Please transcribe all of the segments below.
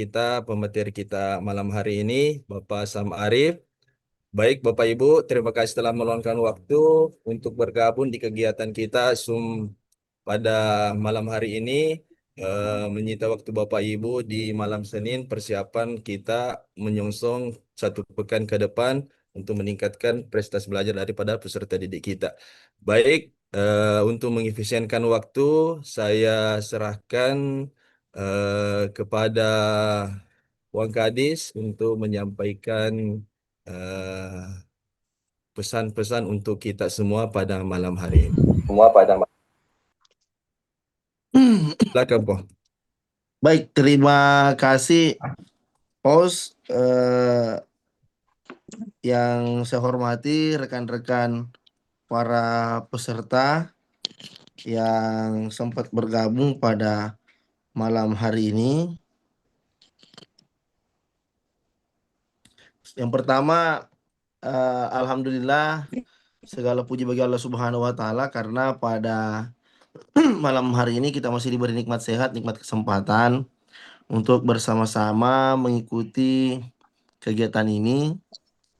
Pemateri kita malam hari ini, Bapak Sam Arif. Baik, Bapak Ibu, terima kasih telah meluangkan waktu untuk bergabung di kegiatan kita pada malam hari ini. Menyita waktu Bapak Ibu di malam Senin, persiapan kita menyongsong satu pekan ke depan untuk meningkatkan prestasi belajar daripada peserta didik kita. Baik, untuk mengefisienkan waktu, saya serahkan kepada Wang Kadis untuk menyampaikan eh, pesan-pesan untuk kita semua pada malam hari ini. Semua pada Silakan, Poh. Baik, terima kasih host yang saya hormati rekan-rekan para peserta yang sempat bergabung pada malam hari ini. Yang pertama, alhamdulillah segala puji bagi Allah Subhanahu wa taala karena pada malam hari ini kita masih diberi nikmat sehat, nikmat kesempatan untuk bersama-sama mengikuti kegiatan ini.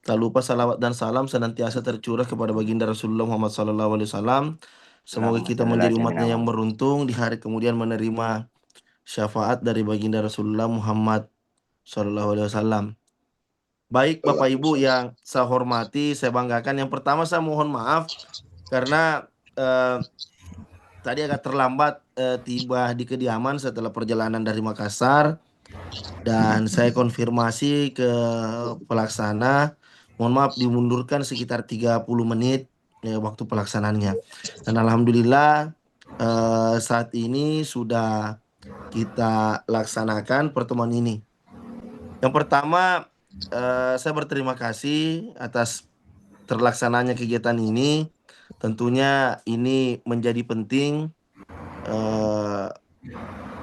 Tak lupa salawat dan salam senantiasa tercurah kepada baginda Rasulullah Muhammad SAW. Semoga kita menjadi umatnya yang beruntung di hari kemudian menerima syafaat dari baginda Rasulullah Muhammad SAW. Baik Bapak Ibu yang saya hormati, saya banggakan. Yang pertama saya mohon maaf karena tadi agak terlambat tiba di kediaman setelah perjalanan dari Makassar. Dan saya konfirmasi ke pelaksana, mohon maaf dimundurkan sekitar 30 menit waktu pelaksanaannya. Dan alhamdulillah saat ini sudah kita laksanakan pertemuan ini. Yang pertama, saya berterima kasih atas terlaksananya kegiatan ini. Tentunya ini menjadi penting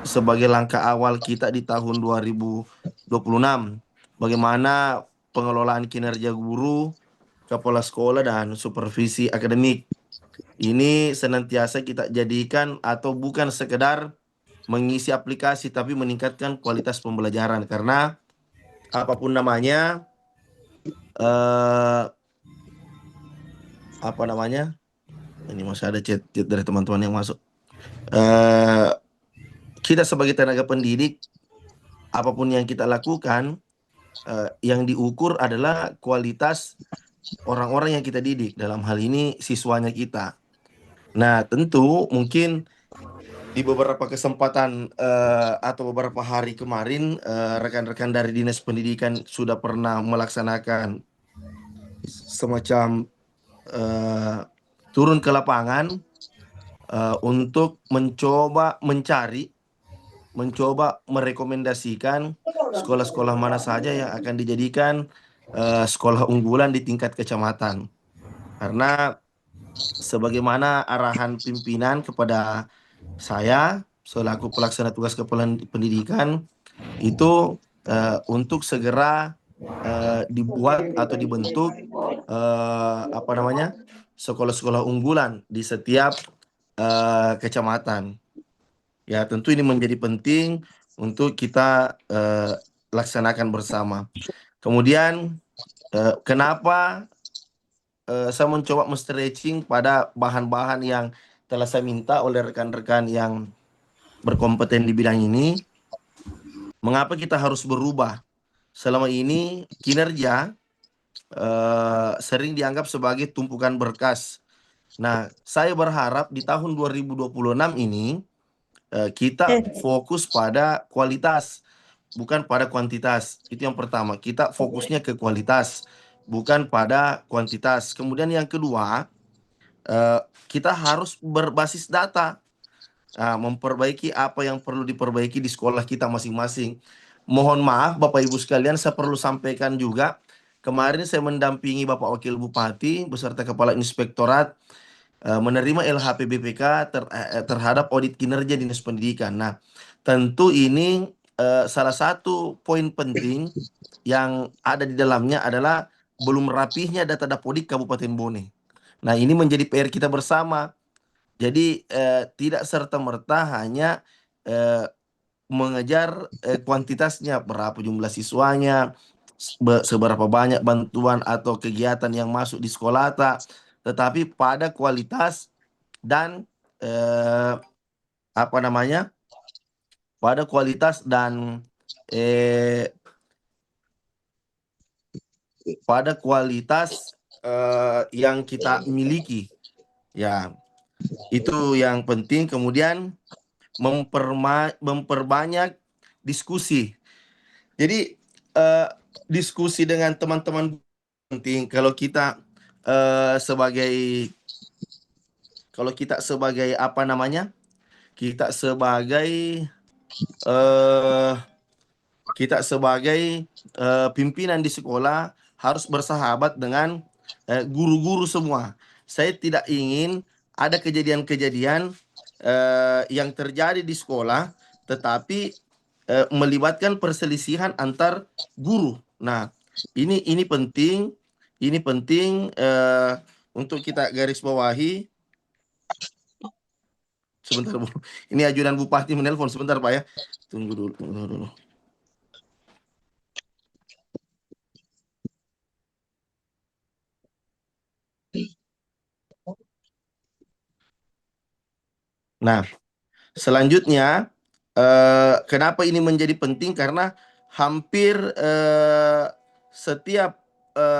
sebagai langkah awal kita di tahun 2026. Bagaimana pengelolaan kinerja guru, kepala sekolah, dan supervisi akademik. Ini senantiasa kita jadikan atau bukan sekedar mengisi aplikasi, tapi meningkatkan kualitas pembelajaran. Karena apapun namanya, ini masih ada chat dari teman-teman yang masuk. Kita sebagai tenaga pendidik, apapun yang kita lakukan, yang diukur adalah kualitas orang-orang yang kita didik, dalam hal ini siswanya kita. Nah, tentu mungkin di beberapa kesempatan atau beberapa hari kemarin rekan-rekan dari Dinas Pendidikan sudah pernah melaksanakan semacam turun ke lapangan untuk mencoba merekomendasikan sekolah-sekolah mana saja yang akan dijadikan sekolah unggulan di tingkat kecamatan. Karena sebagaimana arahan pimpinan kepada saya selaku pelaksana tugas kepala pendidikan itu untuk segera dibuat atau dibentuk sekolah-sekolah unggulan di setiap kecamatan. Ya, tentu ini menjadi penting untuk kita laksanakan bersama. Kemudian kenapa saya mencoba men-stretching pada bahan-bahan yang telah saya minta oleh rekan-rekan yang berkompeten di bidang ini. Mengapa kita harus berubah? Selama ini kinerja sering dianggap sebagai tumpukan berkas. Nah, saya berharap di tahun 2026 ini kita fokus pada kualitas, bukan pada kuantitas. Itu yang pertama. Kita fokusnya ke kualitas, bukan pada kuantitas. Kemudian yang kedua, kita harus berbasis data. Memperbaiki apa yang perlu diperbaiki di sekolah kita masing-masing. Mohon maaf Bapak Ibu sekalian, saya perlu sampaikan juga. Kemarin saya mendampingi Bapak Wakil Bupati beserta Kepala Inspektorat menerima LHP BPK terhadap audit kinerja Dinas Pendidikan. Nah, tentu ini salah satu poin penting yang ada di dalamnya adalah belum rapihnya data Dapodik Kabupaten Bone. Nah, ini menjadi PR kita bersama. Jadi tidak serta-merta hanya mengejar kuantitasnya, berapa jumlah siswanya, seberapa banyak bantuan atau kegiatan yang masuk di sekolah, tetapi pada kualitas dan eh, apa namanya, pada kualitas dan eh, pada kualitas yang kita miliki. Ya, itu yang penting. Kemudian memperbanyak diskusi. Jadi eh, diskusi dengan teman-teman penting. Sebagai kalau kita sebagai apa namanya? Kita sebagai eh kita sebagai pimpinan di sekolah harus bersahabat dengan guru-guru semua. Saya tidak ingin ada kejadian-kejadian yang terjadi di sekolah, tetapi melibatkan perselisihan antar guru. Nah, ini penting, untuk kita garis bawahi. Sebentar, Bu. Ini ajudan Bupati menelpon sebentar, Pak ya. Tunggu dulu, tunggu dulu. Nah, selanjutnya, kenapa ini menjadi penting? Karena hampir setiap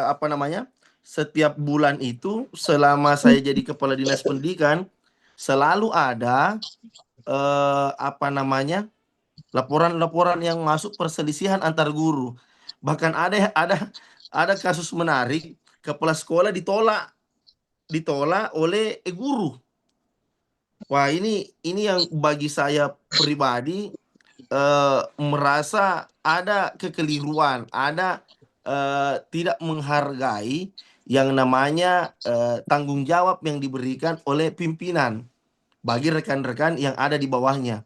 apa namanya, setiap bulan itu selama saya jadi kepala dinas pendidikan selalu ada apa namanya, laporan-laporan yang masuk perselisihan antar guru. Bahkan ada kasus menarik, kepala sekolah ditolak ditolak oleh guru. Wah, ini yang bagi saya pribadi merasa ada kekeliruan, ada tidak menghargai yang namanya tanggung jawab yang diberikan oleh pimpinan bagi rekan-rekan yang ada di bawahnya.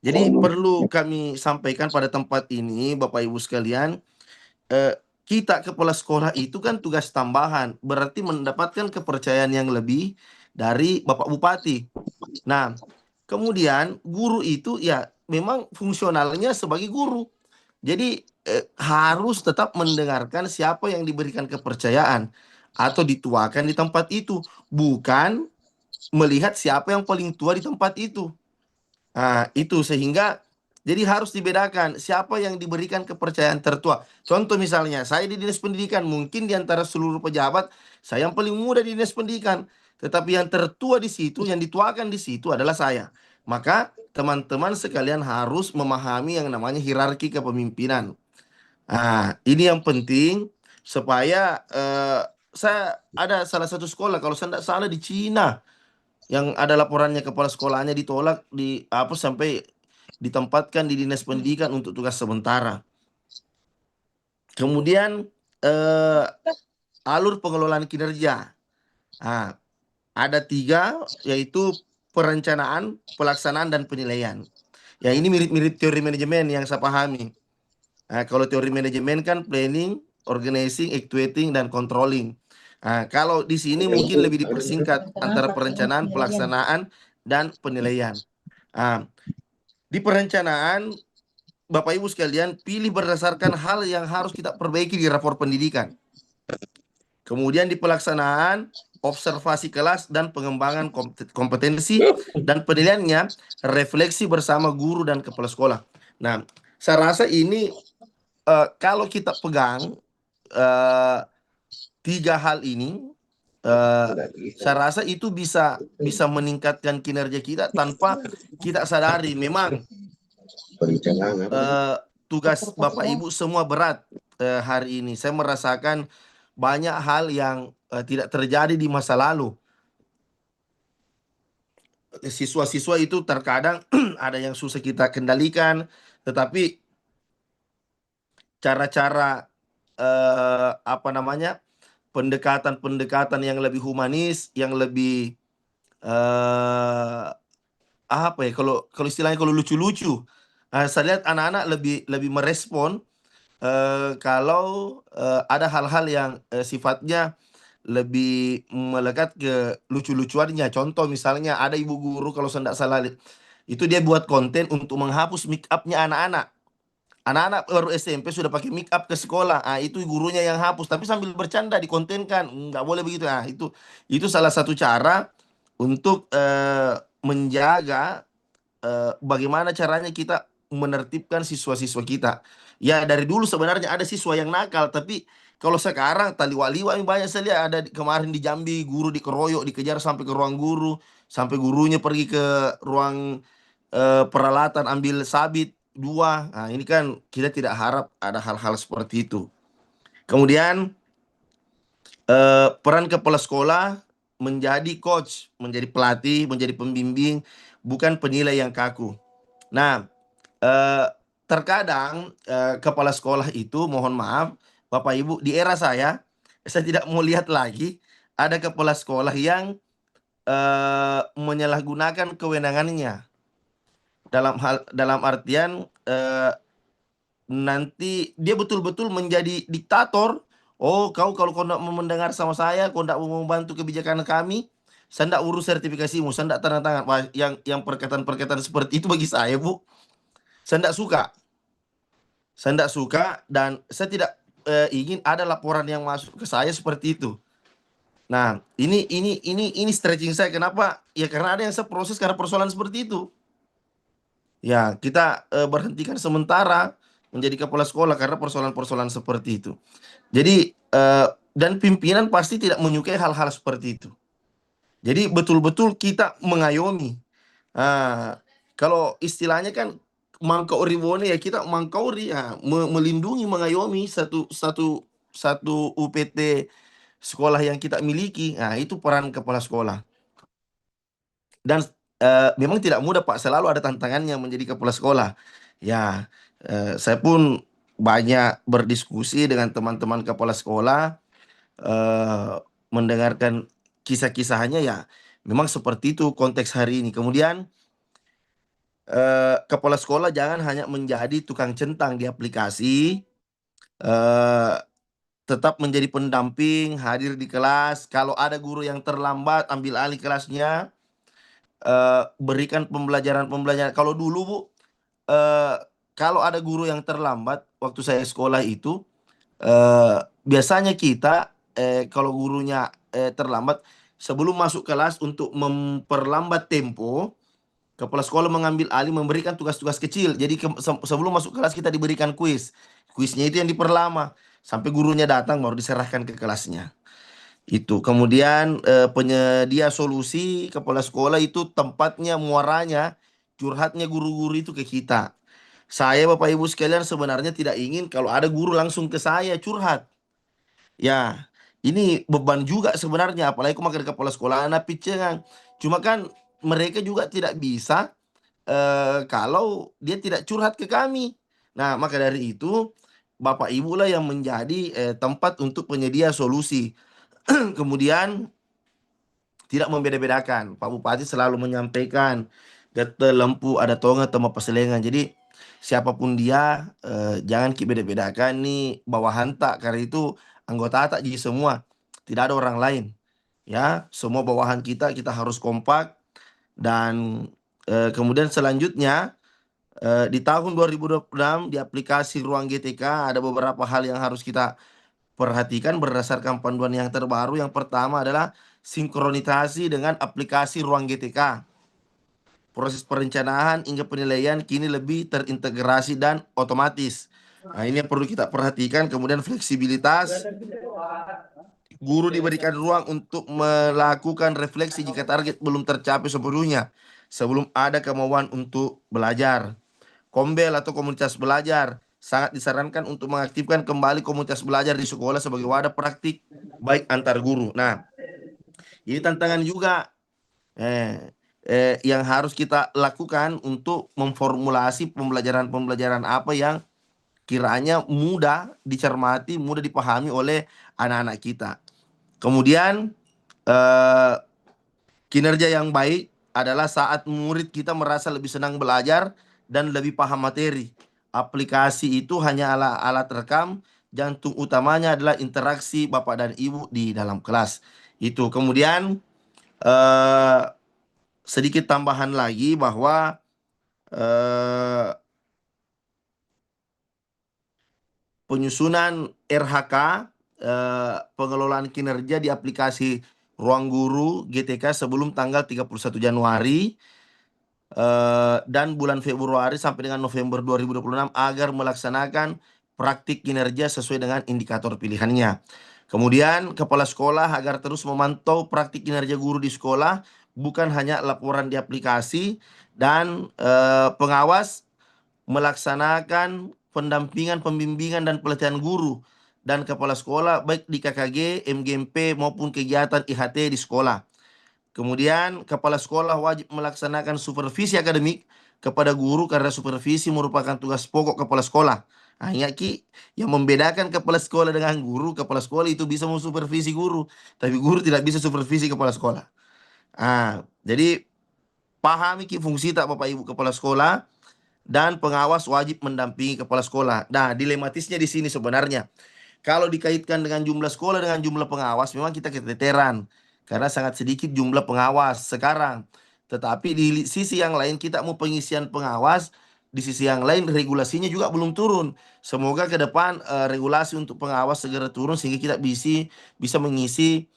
Jadi perlu kami sampaikan pada tempat ini, Bapak Ibu sekalian, kita kepala sekolah itu kan tugas tambahan, berarti mendapatkan kepercayaan yang lebih dari Bapak Bupati. Nah, kemudian guru itu ya memang fungsionalnya sebagai guru. Jadi harus tetap mendengarkan siapa yang diberikan kepercayaan atau dituakan di tempat itu, bukan melihat siapa yang paling tua di tempat itu. Nah, itu sehingga jadi harus dibedakan siapa yang diberikan kepercayaan tertua. Contoh misalnya, saya di dinas pendidikan, mungkin di antara seluruh pejabat, saya yang paling muda di dinas pendidikan. Tetapi yang tertua di situ, yang dituakan di situ adalah saya. Maka teman-teman sekalian harus memahami yang namanya hierarki kepemimpinan. Nah, ini yang penting supaya saya ada salah satu sekolah, kalau saya tidak salah di Cina, yang ada laporannya kepala sekolahnya ditolak di apa sampai ditempatkan di dinas pendidikan untuk tugas sementara. Kemudian alur pengelolaan kinerja. Nah, ada 3, yaitu perencanaan, pelaksanaan, dan penilaian. Ya, ini mirip-mirip teori manajemen yang saya pahami. Nah, kalau teori manajemen kan planning, organizing, actuating, dan controlling. Nah, kalau di sini mungkin lebih dipersingkat antara perencanaan, pelaksanaan, dan penilaian. Nah, di perencanaan, Bapak Ibu sekalian, pilih berdasarkan hal yang harus kita perbaiki di rapor pendidikan. Kemudian di pelaksanaan, observasi kelas dan pengembangan kompetensi, dan penilaiannya refleksi bersama guru dan kepala sekolah. Nah, saya rasa ini kalau kita pegang 3 hal ini, saya rasa itu bisa meningkatkan kinerja kita tanpa kita sadari. Memang tugas Bapak Ibu semua berat hari ini. Saya merasakan banyak hal yang tidak terjadi di masa lalu. Siswa-siswa itu terkadang ada yang susah kita kendalikan, tetapi cara-cara apa namanya, pendekatan-pendekatan yang lebih humanis, yang lebih apa ya, kalau kalau istilahnya kalau lucu-lucu, saya lihat anak-anak lebih lebih merespon kalau ada hal-hal yang sifatnya lebih melekat ke lucu-lucuannya. Contoh misalnya ada ibu guru, kalau saya tidak salah Itu dia buat konten untuk menghapus make upnya anak-anak. Anak-anak baru SMP sudah pakai make up ke sekolah. Ah, itu gurunya yang hapus, tapi sambil bercanda dikontenkan. Nggak boleh begitu. Ah, itu salah satu cara untuk menjaga bagaimana caranya kita menertibkan siswa-siswa kita. Ya dari dulu sebenarnya ada siswa yang nakal, tapi kalau sekarang taliwali banyak saya lihat ada kemarin di Jambi guru dikeroyok, dikejar sampai ke ruang guru, sampai gurunya pergi ke ruang peralatan ambil sabit dua. Nah, ini kan kita tidak harap ada hal-hal seperti itu. Kemudian peran kepala sekolah menjadi coach, menjadi pelatih, menjadi pembimbing, bukan penilai yang kaku. Nah, eh, terkadang kepala sekolah itu, mohon maaf, Bapak Ibu, di era saya tidak mau lihat lagi ada kepala sekolah yang menyalahgunakan kewenangannya dalam artian nanti dia betul-betul menjadi diktator. Oh, kalau kau tidak mau mendengar sama saya, kau tidak mau membantu kebijakan kami, saya tidak urus sertifikasimu, saya tidak tanda tangan. Wah, yang perkataan-perkataan seperti itu bagi saya, Bu, saya tidak suka. Saya tidak suka dan saya tidak ingin ada laporan yang masuk ke saya seperti itu. Nah, ini stretching saya. Kenapa? Ya karena ada yang saya proses karena persoalan seperti itu. Ya, kita berhentikan sementara menjadi kepala sekolah karena persoalan-persoalan seperti itu. Jadi dan pimpinan pasti tidak menyukai hal-hal seperti itu. Jadi betul-betul kita mengayomi. Ah, kalau istilahnya kan mangkauri bone ya kita mangkauri ya, melindungi, mengayomi satu satu satu UPT sekolah yang kita miliki. Nah, itu peran kepala sekolah. Dan memang tidak mudah Pak, selalu ada tantangannya menjadi kepala sekolah. Ya, saya pun banyak berdiskusi dengan teman-teman kepala sekolah, eh, mendengarkan kisah-kisahnya ya. Memang seperti itu konteks hari ini. Kemudian kepala sekolah jangan hanya menjadi tukang centang di aplikasi, eh, tetap menjadi pendamping, hadir di kelas. Kalau ada guru yang terlambat, ambil alih kelasnya, berikan pembelajaran-pembelajaran. Kalau dulu Bu, eh, kalau ada guru yang terlambat waktu saya sekolah itu, biasanya kita kalau gurunya terlambat, sebelum masuk kelas untuk memperlambat tempo, kepala sekolah mengambil alih memberikan tugas-tugas kecil. Jadi sebelum masuk kelas kita diberikan kuis. Kuisnya itu yang diperlama sampai gurunya datang baru diserahkan ke kelasnya. Itu. Kemudian penyedia solusi kepala sekolah itu tempatnya muaranya curhatnya guru-guru itu ke kita. Saya Bapak Ibu sekalian sebenarnya tidak ingin kalau ada guru langsung ke saya curhat. Ya, ini beban juga sebenarnya apalagi aku makan kepala sekolah anak picengan. Cuma kan mereka juga tidak bisa kalau dia tidak curhat ke kami. Nah, maka dari itu Bapak Ibu lah yang menjadi tempat untuk penyedia solusi. Kemudian tidak membeda-bedakan. Pak Bupati selalu menyampaikan gete lempu ada tonga tema peselengan. Jadi siapapun dia jangan kita beda-bedakan nih bawahan tak karena itu anggota tak jadi semua. Tidak ada orang lain. Ya, semua bawahan kita harus kompak dan kemudian selanjutnya di tahun 2026 di aplikasi Ruang GTK ada beberapa hal yang harus kita perhatikan berdasarkan panduan yang terbaru. Yang pertama adalah sinkronisasi dengan aplikasi Ruang GTK. Proses perencanaan hingga penilaian kini lebih terintegrasi dan otomatis. Nah, ini yang perlu kita perhatikan. Kemudian fleksibilitas. Guru diberikan ruang untuk melakukan refleksi jika target belum tercapai sepenuhnya sebelum ada kemauan untuk belajar. Kombel atau komunitas belajar sangat disarankan untuk mengaktifkan kembali komunitas belajar di sekolah sebagai wadah praktik baik antar guru. Nah, ini tantangan juga yang harus kita lakukan untuk memformulasi pembelajaran-pembelajaran apa yang kiranya mudah dicermati, mudah dipahami oleh anak-anak kita. Kemudian eh, kinerja yang baik adalah saat murid kita merasa lebih senang belajar dan lebih paham materi. Aplikasi itu hanya alat rekam, jantung utamanya adalah interaksi Bapak dan Ibu di dalam kelas. Itu. Kemudian eh, sedikit tambahan lagi bahwa eh, penyusunan RHK, pengelolaan kinerja di aplikasi Ruang Guru GTK sebelum tanggal 31 Januari dan bulan Februari sampai dengan November 2026 agar melaksanakan praktik kinerja sesuai dengan indikator pilihannya. Kemudian kepala sekolah agar terus memantau praktik kinerja guru di sekolah, bukan hanya laporan di aplikasi, dan pengawas melaksanakan pendampingan, pembimbingan, dan pelatihan guru dan kepala sekolah baik di KKG, MGMP maupun kegiatan IHT di sekolah. Kemudian kepala sekolah wajib melaksanakan supervisi akademik kepada guru karena supervisi merupakan tugas pokok kepala sekolah. Nah, ingat Ki, yang membedakan kepala sekolah dengan guru, kepala sekolah itu bisa mensupervisi guru, tapi guru tidak bisa supervisi kepala sekolah. Jadi pahami Ki fungsi tak Bapak Ibu kepala sekolah, dan pengawas wajib mendampingi kepala sekolah. Nah, dilematisnya di sini sebenarnya, kalau dikaitkan dengan jumlah sekolah dengan jumlah pengawas, memang kita keteteran karena sangat sedikit jumlah pengawas sekarang. Tetapi di sisi yang lain kita mau pengisian pengawas, di sisi yang lain regulasinya juga belum turun. Semoga ke depan regulasi untuk pengawas segera turun sehingga kita bisa mengisi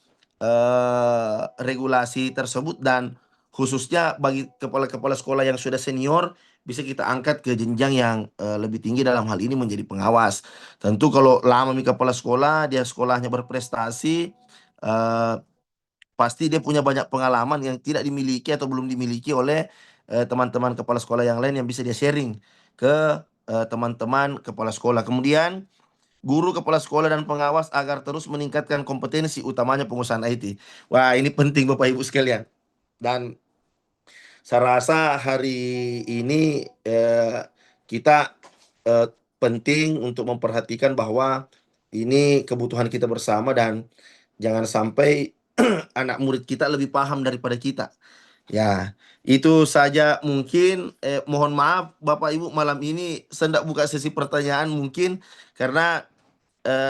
regulasi tersebut, dan khususnya bagi kepala-kepala sekolah yang sudah senior bisa kita angkat ke jenjang yang lebih tinggi dalam hal ini menjadi pengawas. Tentu kalau lama nih kepala sekolah, dia sekolahnya berprestasi, eh, pasti dia punya banyak pengalaman yang tidak dimiliki atau belum dimiliki oleh teman-teman kepala sekolah yang lain yang bisa dia sharing ke teman-teman kepala sekolah. Kemudian guru, kepala sekolah, dan pengawas agar terus meningkatkan kompetensi utamanya pengusahaan IT. Wah, ini penting Bapak Ibu sekalian. Dan saya rasa hari ini kita penting untuk memperhatikan bahwa ini kebutuhan kita bersama, dan jangan sampai anak murid kita lebih paham daripada kita. Ya, itu saja mungkin. Mohon maaf Bapak Ibu, malam ini saya tidak buka sesi pertanyaan mungkin karena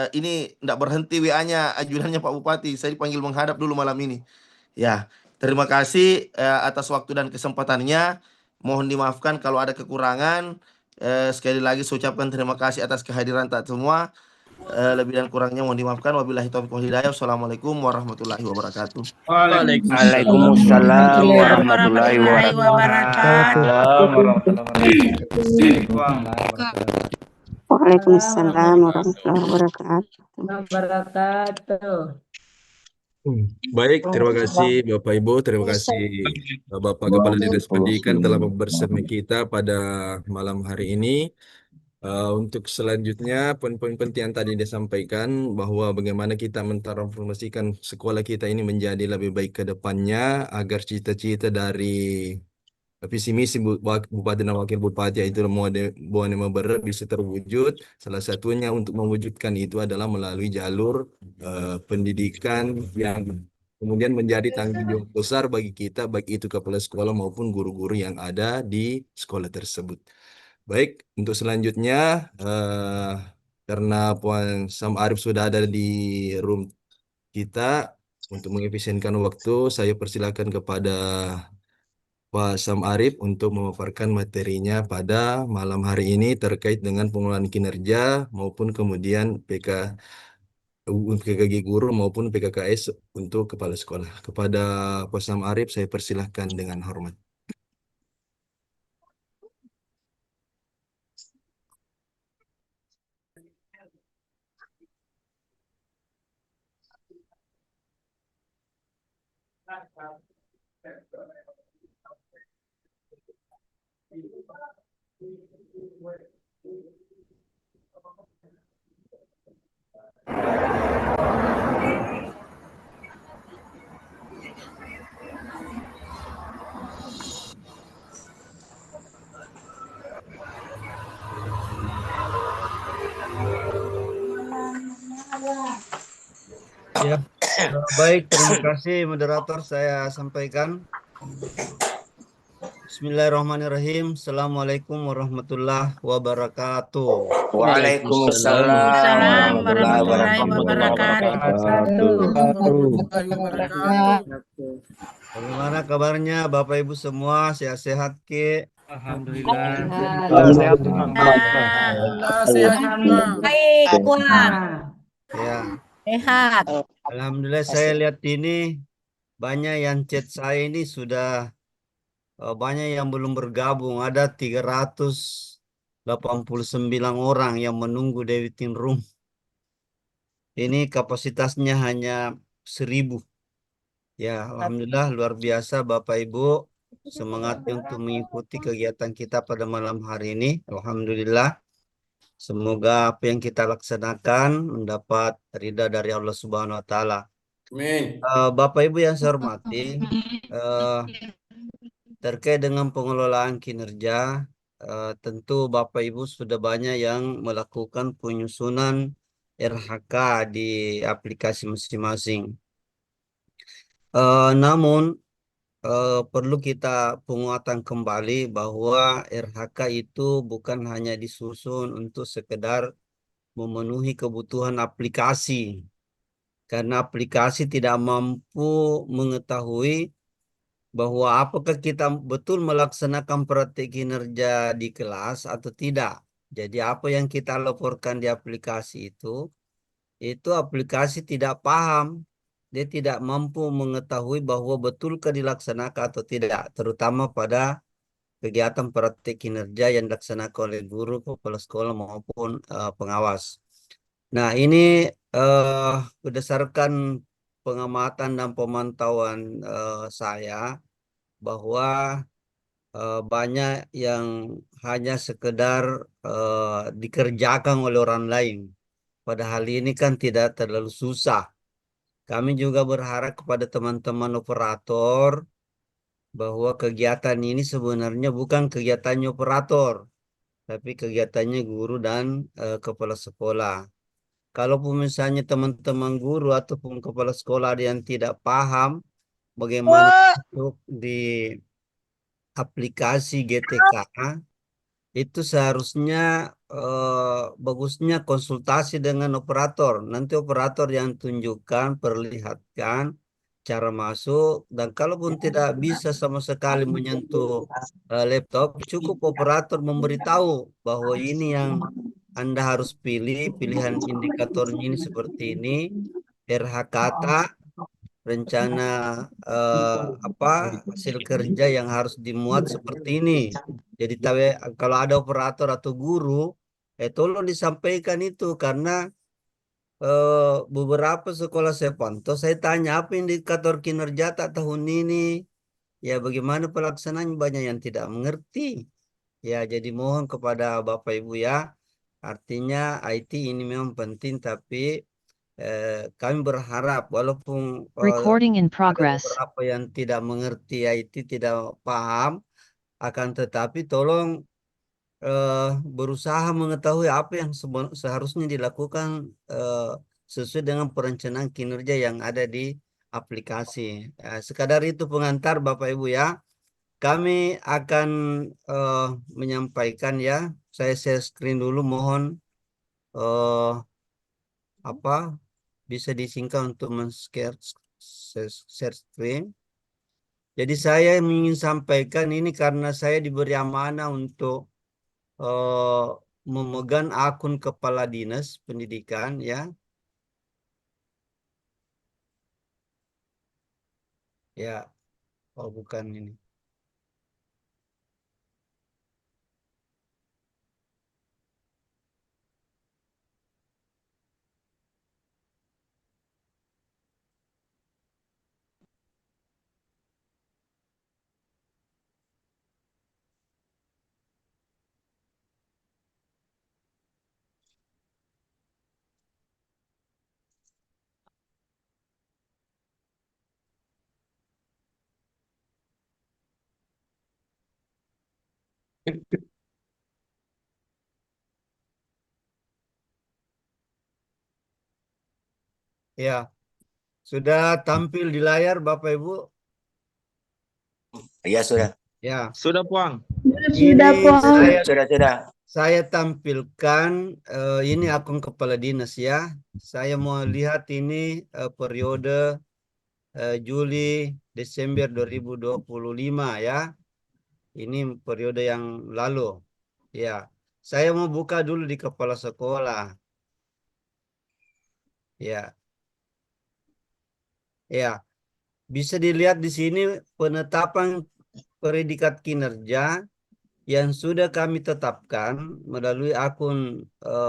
ini tidak berhenti WA-nya, ajudannya Pak Bupati. Saya dipanggil menghadap dulu malam ini. Ya, terima kasih atas waktu dan kesempatannya. Mohon dimaafkan kalau ada kekurangan. Sekali lagi saya ucapkan terima kasih atas kehadiran tak semua. Lebih dan kurangnya mohon dimaafkan. Wabillahi taufiq wal hidayah. Wassalamualaikum warahmatullahi wabarakatuh. Waalaikumsalam warahmatullahi wabarakatuh. Waalaikumsalam warahmatullahi wabarakatuh. Baik, terima kasih Bapak Ibu, terima kasih Bapak Kepala Dinas Pendidikan telah bersama kita pada malam hari ini. Untuk selanjutnya, poin-poin penting yang tadi disampaikan bahwa bagaimana kita mentransformasikan sekolah kita ini menjadi lebih baik ke depannya agar cita-cita dari visi misi Bupati dan Wakil Bupati yaitu Bone Member bisa terwujud. Salah satunya untuk mewujudkan itu adalah melalui jalur pendidikan yang kemudian menjadi tanggung jawab besar bagi kita, baik itu kepala sekolah maupun guru-guru yang ada di sekolah tersebut. Baik, untuk selanjutnya, karena Puan Sam Arif sudah ada di room kita, untuk mengefisienkan waktu, saya persilakan kepada Pak Sam Arif untuk memaparkan materinya pada malam hari ini terkait dengan pengelolaan kinerja maupun kemudian PKG guru maupun PKKS untuk kepala sekolah. Kepada Pak Sam Arif, saya persilahkan dengan hormat. Ya, baik, terima kasih moderator, saya sampaikan. Bismillahirrahmanirrahim. Assalamualaikum warahmatullahi wabarakatuh. Waalaikumsalam warahmatullahi wabarakatuh. Bagaimana kabarnya Bapak Ibu semua? Sehat-sehat Ki? Alhamdulillah. Sehat, Bang. Ah, Sehat, baik, Bang. Ya, Sehat. alhamdulillah saya lihat ini banyak yang chat saya ini sudah banyak yang belum bergabung. Ada 389 orang yang menunggu di waiting room. Ini kapasitasnya hanya 1000. Ya, alhamdulillah luar biasa Bapak Ibu semangatnya untuk mengikuti kegiatan kita pada malam hari ini. Alhamdulillah. Semoga apa yang kita laksanakan mendapat ridha dari Allah Subhanahu wa taala. Bapak Ibu yang saya hormati, eh, terkait dengan pengelolaan kinerja, tentu Bapak Ibu sudah banyak yang melakukan penyusunan RHK di aplikasi masing-masing. Namun perlu kita penguatan kembali bahwa RHK itu bukan hanya disusun untuk sekedar memenuhi kebutuhan aplikasi, karena aplikasi tidak mampu mengetahui bahwa apakah kita betul melaksanakan praktik kinerja di kelas atau tidak. Jadi apa yang kita laporkan di aplikasi itu aplikasi tidak paham. Dia tidak mampu mengetahui bahwa betulkah dilaksanakan atau tidak, terutama pada kegiatan praktik kinerja yang dilaksanakan oleh guru, kepala sekolah maupun pengawas. Nah, ini eh, berdasarkan pengamatan dan pemantauan saya bahwa banyak yang hanya sekedar dikerjakan oleh orang lain. Padahal ini kan tidak terlalu susah. Kami juga berharap kepada teman-teman operator bahwa kegiatan ini sebenarnya bukan kegiatannya operator, tapi kegiatannya guru dan kepala sekolah. Kalaupun misalnya teman-teman guru ataupun kepala sekolah ada yang tidak paham bagaimana masuk di aplikasi GTK, itu seharusnya bagusnya konsultasi dengan operator. Nanti operator yang tunjukkan, perlihatkan cara masuk, dan kalaupun tidak bisa sama sekali menyentuh laptop, cukup operator memberitahu bahwa ini yang Anda harus pilih, pilihan indikatornya ini seperti ini, RH kata, rencana eh, apa hasil kerja yang harus dimuat seperti ini. Jadi kalau ada operator atau guru, tolong disampaikan itu karena beberapa sekolah saya pantau, saya tanya apa indikator kinerja tak tahun ini, ya bagaimana pelaksanaan banyak yang tidak mengerti. Ya, jadi mohon kepada Bapak Ibu ya, artinya IT ini memang penting, tapi kami berharap walaupun Recording in ada progress. beberapa yang tidak mengerti IT, tidak paham, akan tetapi tolong berusaha mengetahui apa yang seharusnya dilakukan sesuai dengan perencanaan kinerja yang ada di aplikasi. Sekadar itu pengantar Bapak Ibu ya. Kami akan menyampaikan ya. Saya share screen dulu, mohon apa bisa disingkat untuk men-share share screen. Jadi saya ingin sampaikan ini karena saya diberi amanah untuk memegang akun kepala dinas pendidikan ya. Ya, oh bukan ini. Ya, sudah tampil di layar Bapak Ibu? Iya, sudah. Ya, Sudah, Puang. ini saya Sudah. saya tampilkan ini akun kepala dinas ya. Saya mau lihat ini periode Juli Desember 2025 ya. Ini periode yang lalu. Ya, saya mau buka dulu di kepala sekolah. Ya, ya. Bisa dilihat di sini penetapan predikat kinerja yang sudah kami tetapkan melalui akun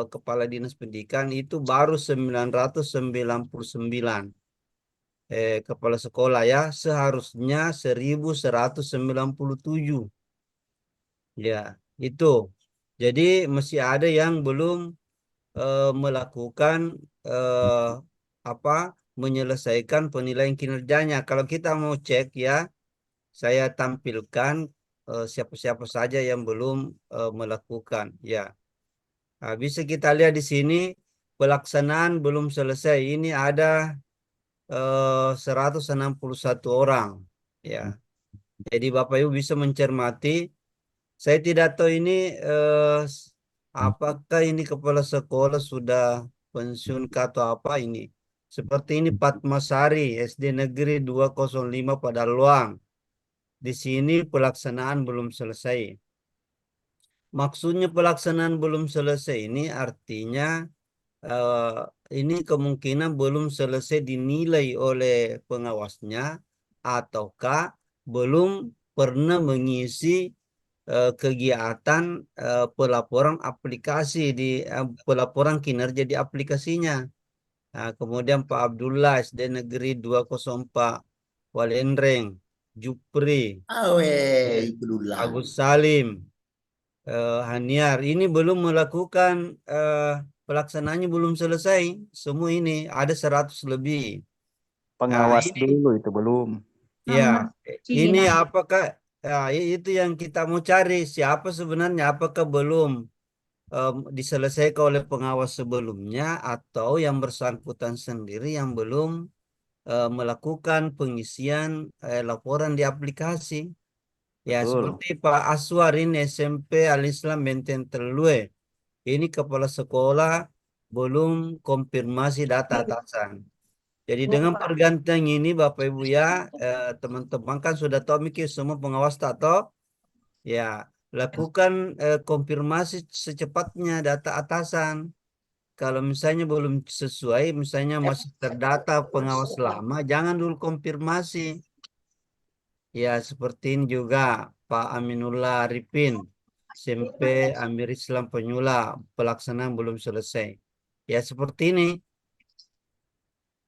Kepala Dinas Pendidikan itu baru 999 kepala sekolah ya, seharusnya 1197. Ya, itu. Jadi masih ada yang belum melakukan eh, apa menyelesaikan penilaian kinerjanya. Kalau kita mau cek ya, saya tampilkan siapa-siapa saja yang belum melakukan. Ya, nah, bisa kita lihat di sini pelaksanaan belum selesai. Ini ada 161 orang. Ya, jadi Bapak Ibu bisa mencermati. Saya tidak tahu ini apakah ini kepala sekolah sudah pensiun kah atau apa ini. Seperti ini Padmasari SD Negeri 205 pada Luang. Di sini pelaksanaan belum selesai. Maksudnya pelaksanaan belum selesai ini artinya eh, ini kemungkinan belum selesai dinilai oleh pengawasnya ataukah belum pernah mengisi kegiatan pelaporan aplikasi pelaporan kinerja di aplikasinya. Nah, kemudian Pak Abdullah SD Negeri 204 Walendreng, Jupri, Awe, itu dulu. Agus Salim, Haniar ini belum melakukan pelaksanaannya belum selesai. Semua ini ada 100 lebih. Pengawas ini dulu itu belum. ya, Sama ini Cidina. apakah ya, itu yang kita mau cari siapa sebenarnya apakah belum diselesaikan oleh pengawas sebelumnya atau yang bersangkutan sendiri yang belum melakukan pengisian laporan di aplikasi. Ya, Betul. seperti Pak Aswar ini SMP Al-Islam Benten Telue. Ini kepala sekolah belum konfirmasi data atasan. Jadi dengan pergantian ini Bapak Ibu ya, teman-teman kan sudah tahu mikir semua pengawas tak tahu. Ya, lakukan konfirmasi secepatnya data atasan. Kalau misalnya belum sesuai, misalnya masih terdata pengawas lama, jangan dulu konfirmasi. Ya, seperti ini juga Pak Aminullah Arifin, SMP Amir Islam Penyula, pelaksanaan belum selesai. Ya, seperti ini.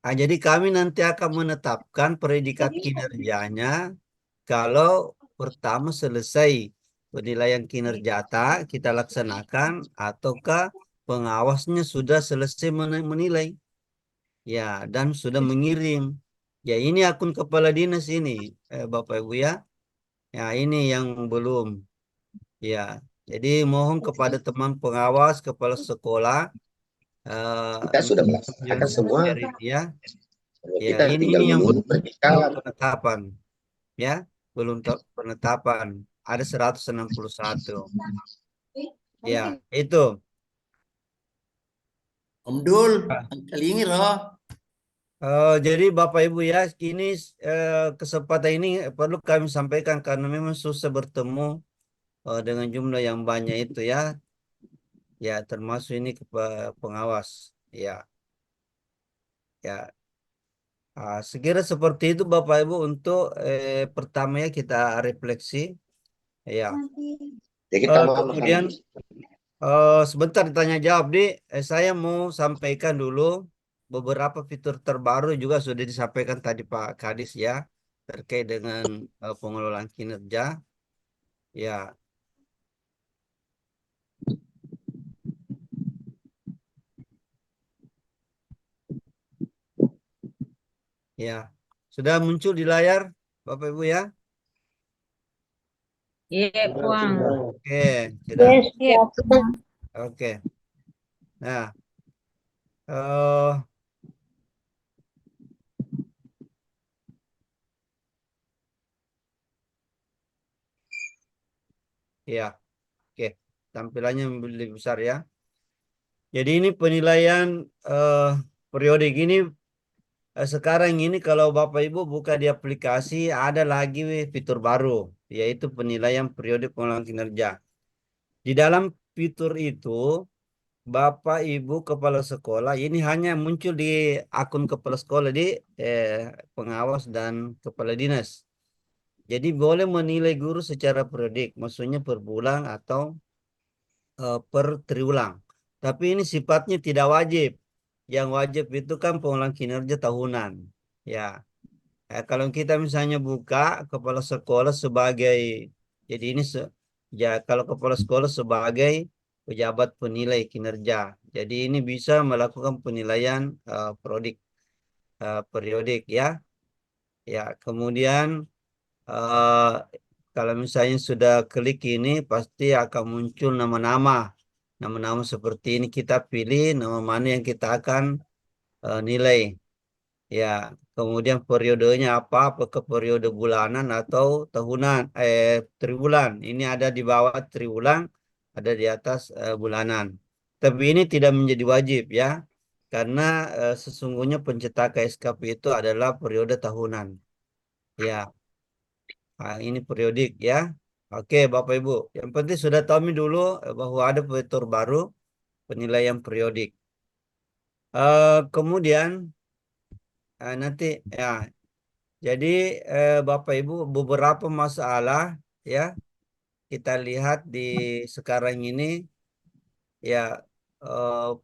Nah, jadi kami nanti akan menetapkan predikat kinerjanya kalau pertama selesai penilaian kinerja kita laksanakan ataukah pengawasnya sudah selesai menilai ya dan sudah mengirim. Ya ini akun kepala dinas ini Bapak Ibu ya. Ya ini yang belum. Ya. Jadi mohon kepada teman pengawas kepala sekolah Kita sudah yang melaksanakan semua. share ini ya. Ya Kita ini tinggal yang menunggu predikat. penetapan ya belum penetapan ada 161 ya itu. Om Dul, kali ini loh. Jadi Bapak Ibu ya ini kesempatan ini perlu kami sampaikan karena memang susah bertemu dengan jumlah yang banyak itu ya termasuk ini pengawas ya ya. Sekira seperti itu Bapak Ibu untuk pertama ya kita refleksi ya. Ya kita Kemudian sebentar ditanya jawab saya mau sampaikan dulu beberapa fitur terbaru juga sudah disampaikan tadi Pak Kadis ya terkait dengan pengelolaan kinerja ya. Ya, sudah muncul di layar Bapak Ibu ya. Iya, Kuang. Oke, sudah. Iya. Oke. Nah, eh ya, oke. Tampilannya lebih besar ya. Jadi ini penilaian periode gini sekarang ini kalau Bapak Ibu buka di aplikasi ada lagi fitur baru, yaitu penilaian periode pengulangan kinerja. Di dalam fitur itu, Bapak Ibu kepala sekolah ini hanya muncul di akun kepala sekolah di pengawas dan kepala dinas. Jadi boleh menilai guru secara periodik, maksudnya per bulan atau per triwulan. Tapi ini sifatnya tidak wajib. Yang wajib itu kan pengulangan kinerja tahunan. Ya, kalau kita misalnya buka kepala sekolah sebagai, jadi ini ya kalau kepala sekolah sebagai pejabat penilai kinerja. Jadi ini bisa melakukan penilaian periodik ya. Ya, kemudian eh, kalau misalnya sudah klik ini pasti akan muncul nama-nama. Nama-nama seperti ini kita pilih nama mana yang kita akan nilai. Ya, kemudian periodenya apa? Apakah periode bulanan atau tahunan? Triwulan. Ini ada di bawah triwulan, ada di atas bulanan. Tapi ini tidak menjadi wajib ya, karena sesungguhnya pencetakan SKP itu adalah periode tahunan. Ya, ini periodik ya. Oke, Bapak Ibu. Yang penting sudah tahu dulu bahwa ada fitur baru penilaian periodik. Kemudian nanti ya. Jadi Bapak Ibu beberapa masalah ya kita lihat di sekarang ini ya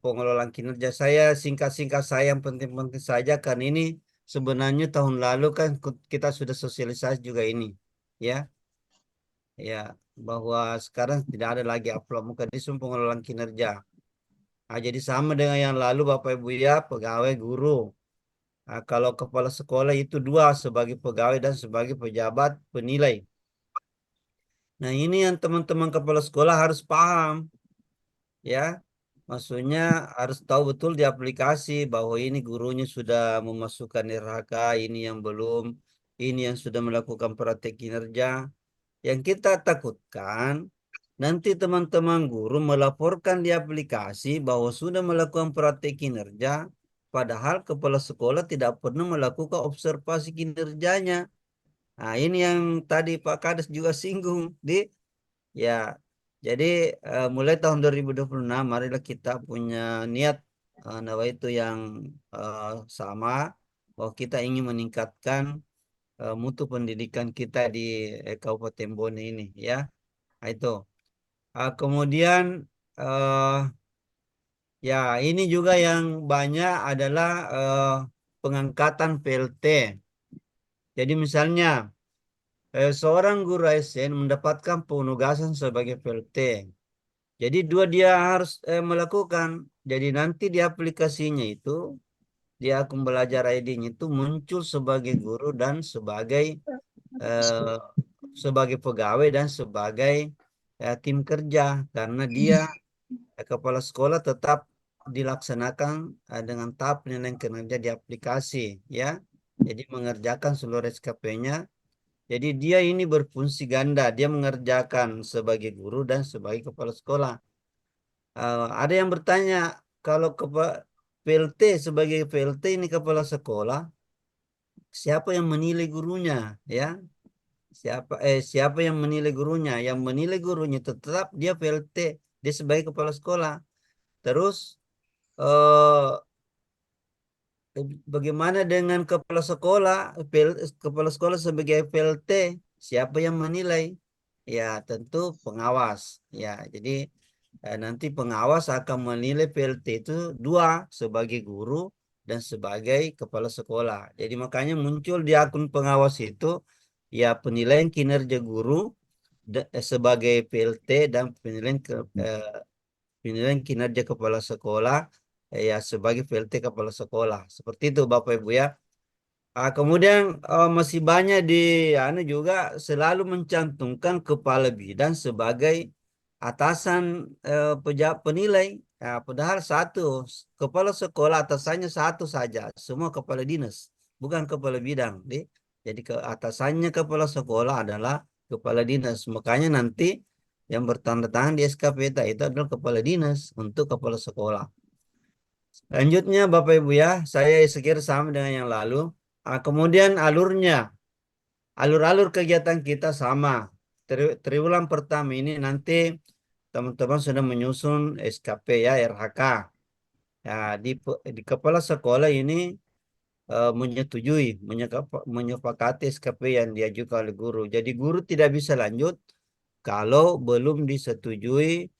pengelolaan kinerja saya singkat-singkat saya yang penting-penting saja kan ini sebenarnya tahun lalu kan kita sudah sosialisasi juga ini ya bahwa sekarang tidak ada lagi upload muka di pengelolaan kinerja. Nah, jadi sama dengan yang lalu Bapak Ibu ya pegawai guru. Nah, kalau kepala sekolah itu dua sebagai pegawai dan sebagai pejabat penilai. Nah, ini yang teman-teman kepala sekolah harus paham. Ya, maksudnya harus tahu betul di aplikasi bahwa ini gurunya sudah memasukkan RHK, ini yang belum, ini yang sudah melakukan praktek kinerja. Yang kita takutkan, nanti teman-teman guru melaporkan di aplikasi bahwa sudah melakukan praktek kinerja, padahal kepala sekolah tidak pernah melakukan observasi kinerjanya. Nah, ini yang tadi Pak Kades juga singgung ya. Jadi mulai tahun 2026 marilah kita punya niat nawa itu yang sama bahwa kita ingin meningkatkan mutu pendidikan kita di Kabupaten Bone ini ya. Nah, itu. Kemudian ya ini juga yang banyak adalah pengangkatan PLT. Jadi misalnya seorang guru ASN mendapatkan penugasan sebagai PLT. Jadi dua dia harus melakukan. Jadi nanti di aplikasinya itu, di akun belajar ID-nya itu muncul sebagai guru dan sebagai pegawai dan sebagai tim kerja. Karena dia kepala sekolah tetap dilaksanakan dengan tahap penilaian kinerja di aplikasi. Ya, jadi mengerjakan seluruh SKP-nya. Jadi dia ini berfungsi ganda, dia mengerjakan sebagai guru dan sebagai kepala sekolah. Ada yang bertanya, kalau PLT sebagai PLT ini kepala sekolah, siapa yang menilai gurunya? Ya, siapa yang menilai gurunya? Yang menilai gurunya tetap dia PLT, dia sebagai kepala sekolah. Terus bagaimana dengan kepala sekolah? Kepala sekolah sebagai PLT, siapa yang menilai? Ya, tentu pengawas. Ya, jadi nanti pengawas akan menilai PLT itu dua sebagai guru dan sebagai kepala sekolah. Jadi makanya muncul di akun pengawas itu ya penilaian kinerja guru sebagai PLT dan penilaian kinerja kepala sekolah ya sebagai PLT kepala sekolah. Seperti itu Bapak Ibu ya. Kemudian masih banyak di juga selalu mencantumkan kepala bidang sebagai atasan pejabat penilai. Padahal satu kepala sekolah atasannya satu saja, semua kepala dinas, bukan kepala bidang. Jadi ke atasannya kepala sekolah adalah kepala dinas. Makanya nanti yang bertanda tangan di SKP itu adalah kepala dinas untuk kepala sekolah. Lanjutnya Bapak Ibu ya, saya sekira sama dengan yang lalu. Kemudian alur kegiatan kita sama. Triwulan pertama ini nanti teman-teman sudah menyusun SKP ya, RHK. Ya, di kepala sekolah ini menyetujui, menyepakati SKP yang diajukan oleh guru. Jadi guru tidak bisa lanjut kalau belum disetujui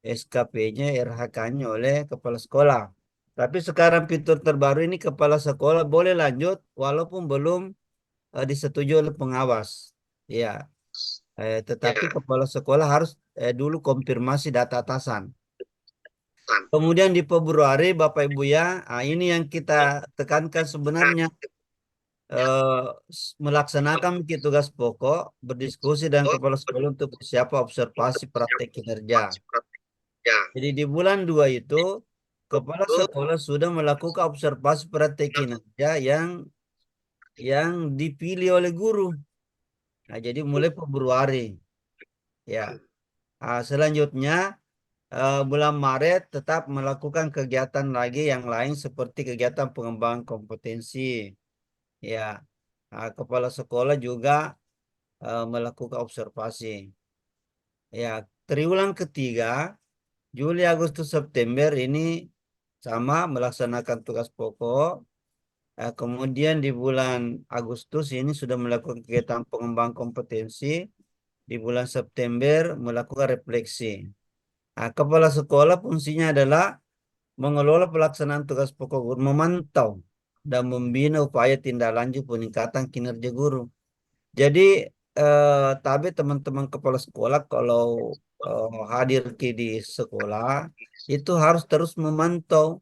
SKP-nya, RHK-nya oleh kepala sekolah. Tapi sekarang fitur terbaru ini kepala sekolah boleh lanjut walaupun belum disetujui oleh pengawas. Ya, tetapi kepala sekolah harus dulu konfirmasi data atasan. Kemudian di Februari Bapak Ibu ya, ini yang kita tekankan sebenarnya melaksanakan tugas pokok, berdiskusi dengan kepala sekolah untuk siapa observasi praktek kinerja. Jadi di bulan 2 itu kepala sekolah sudah melakukan observasi praktek kinerja yang dipilih oleh guru. Nah, jadi mulai Februari ya. Selanjutnya bulan Maret tetap melakukan kegiatan lagi yang lain seperti kegiatan pengembangan kompetensi. Ya, kepala sekolah juga melakukan observasi. Ya, triwulan ketiga, Juli, Agustus, September ini sama melaksanakan tugas pokok. Kemudian di bulan Agustus ini sudah melakukan kegiatan pengembangan kompetensi. Di bulan September melakukan refleksi. Kepala sekolah fungsinya adalah mengelola pelaksanaan tugas pokok guru, memantau dan membina upaya tindak lanjut peningkatan kinerja guru. Jadi tapi teman-teman kepala sekolah kalau hadir di sekolah itu harus terus memantau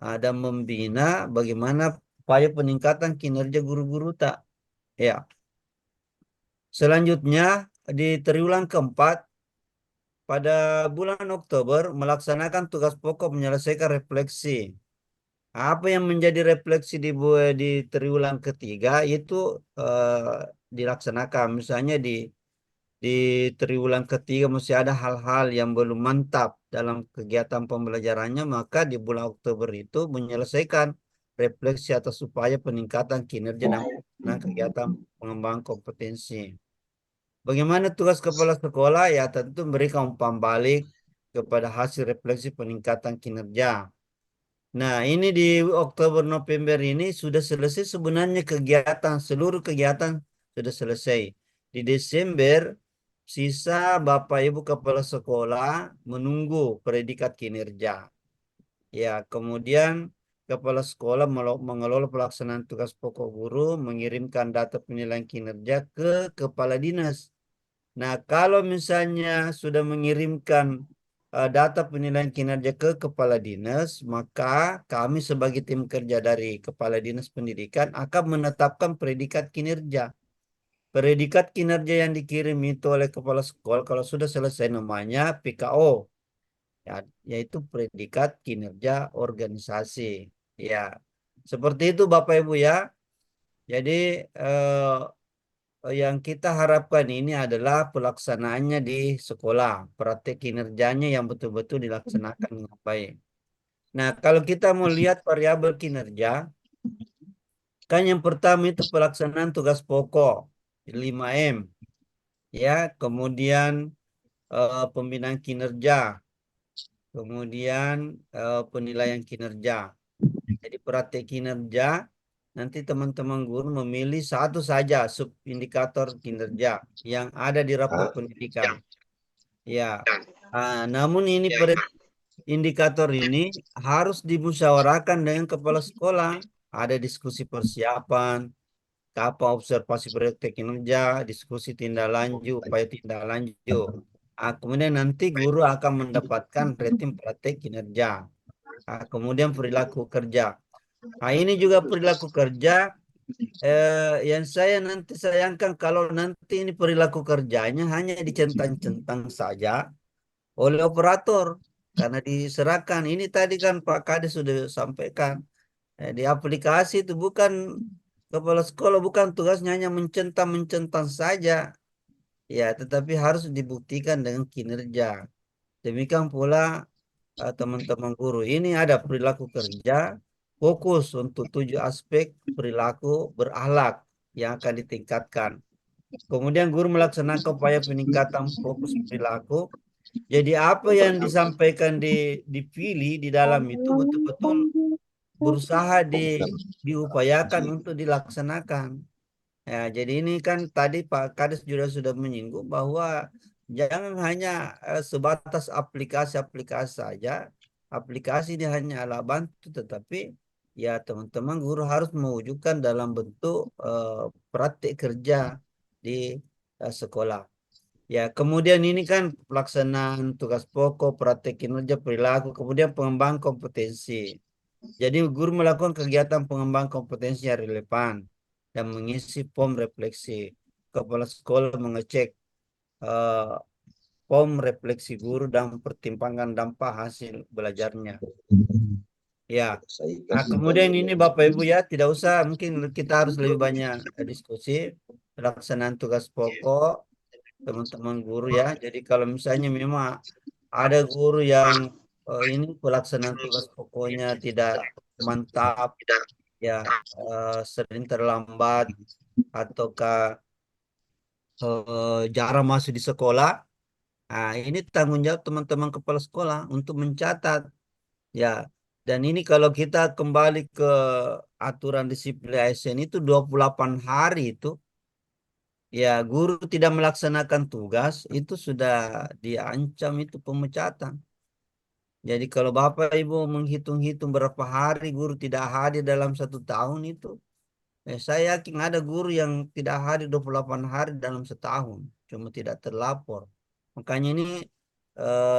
dan membina bagaimana upaya peningkatan kinerja guru-guru tak. Ya. Selanjutnya di triwulan keempat pada bulan Oktober melaksanakan tugas pokok menyelesaikan refleksi. Apa yang menjadi refleksi di triwulan ketiga itu dilaksanakan. Misalnya di triwulan ketiga masih ada hal-hal yang belum mantap dalam kegiatan pembelajarannya, maka di bulan Oktober itu menyelesaikan refleksi atas upaya peningkatan kinerja dan kegiatan pengembangan kompetensi. Bagaimana tugas kepala sekolah? Ya tentu memberikan umpan balik kepada hasil refleksi peningkatan kinerja. Nah, ini di Oktober November ini sudah selesai sebenarnya seluruh kegiatan sudah selesai. Di Desember sisa Bapak Ibu kepala sekolah menunggu predikat kinerja. Ya, kemudian kepala sekolah mengelola pelaksanaan tugas pokok guru, mengirimkan data penilaian kinerja ke kepala dinas. Nah, kalau misalnya sudah mengirimkan data penilaian kinerja ke kepala dinas, maka kami sebagai tim kerja dari kepala dinas pendidikan akan menetapkan predikat kinerja. Predikat kinerja yang dikirim itu oleh kepala sekolah kalau sudah selesai namanya PKO, ya, yaitu predikat kinerja organisasi. Ya, seperti itu Bapak Ibu ya. Jadi yang kita harapkan ini adalah pelaksanaannya di sekolah, praktek kinerjanya yang betul-betul dilaksanakan dengan baik. Nah, kalau kita mau lihat variabel kinerja, kan yang pertama itu pelaksanaan tugas pokok 5M, ya, kemudian pembinaan kinerja, kemudian penilaian kinerja. Jadi praktek kinerja nanti teman-teman guru memilih satu saja subindikator kinerja yang ada di rapor pendidikan. Ya, namun ini indikator ini harus dimusyawarahkan dengan kepala sekolah. Ada diskusi persiapan, apa observasi praktek kinerja, diskusi tindak lanjut, upaya tindak lanjut. Kemudian nanti guru akan mendapatkan rating praktek kinerja. Kemudian perilaku kerja. Ini juga perilaku kerja yang saya nanti sayangkan kalau nanti ini perilaku kerjanya hanya dicentang-centang saja oleh operator karena diserahkan. Ini tadi kan Pak Kades sudah sampaikan di aplikasi itu bukan kepala sekolah bukan tugasnya hanya mencentang saja, ya, tetapi harus dibuktikan dengan kinerja. Demikian pula teman-teman guru. Ini ada perilaku kerja, fokus untuk 7 aspek perilaku berakhlak yang akan ditingkatkan. Kemudian guru melaksanakan upaya peningkatan fokus perilaku. Jadi apa yang disampaikan dipilih di dalam itu betul-betul berusaha diupayakan untuk dilaksanakan. Ya, jadi ini kan tadi Pak Kades juga sudah menyinggung bahwa jangan hanya sebatas aplikasi-aplikasi saja. Aplikasi ini hanya alat bantu, tetapi ya teman-teman guru harus mewujudkan dalam bentuk praktik kerja di sekolah. Ya, kemudian ini kan pelaksanaan tugas pokok, praktik kinerja perilaku, kemudian pengembangan kompetensi. Jadi guru melakukan kegiatan pengembangan kompetensi yang relevan dan mengisi form refleksi. Kepala sekolah mengecek eh, form refleksi guru dan pertimbangan dampak hasil belajarnya. Ya. Nah, kemudian ini Bapak Ibu ya, tidak usah, mungkin kita harus lebih banyak diskusi pelaksanaan tugas pokok teman-teman guru ya. Jadi kalau misalnya memang ada guru yang ini pelaksanaan tugas pokoknya tidak mantap, ya sering terlambat ataukah jarang masuk di sekolah. Nah, ini tanggung jawab teman-teman kepala sekolah untuk mencatat, ya. Dan ini kalau kita kembali ke aturan disiplin ASN itu 28 hari itu, ya guru tidak melaksanakan tugas itu sudah diancam itu pemecatan. Jadi kalau Bapak Ibu menghitung-hitung berapa hari guru tidak hadir dalam 1 tahun itu, saya yakin ada guru yang tidak hadir 28 hari dalam setahun, cuma tidak terlapor. Makanya ini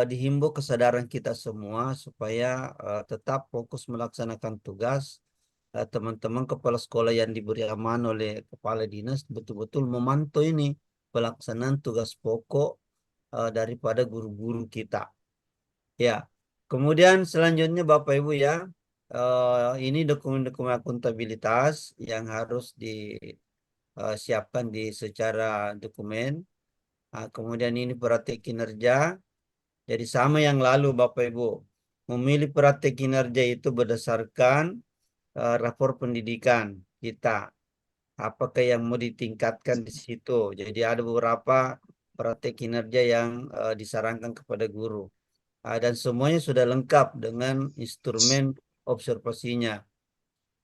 dihimbau kesadaran kita semua supaya tetap fokus melaksanakan tugas. Teman-teman kepala sekolah yang diberi amanah oleh kepala dinas betul-betul memantau ini pelaksanaan tugas pokok daripada guru-guru kita. Ya, kemudian selanjutnya Bapak Ibu ya, ini dokumen-dokumen akuntabilitas yang harus disiapkan secara dokumen. Kemudian ini praktik kinerja. Jadi sama yang lalu Bapak Ibu, memilih praktik kinerja itu berdasarkan rapor pendidikan kita. Apakah yang mau ditingkatkan di situ? Jadi ada beberapa praktik kinerja yang disarankan kepada guru. Dan semuanya sudah lengkap dengan instrumen observasinya.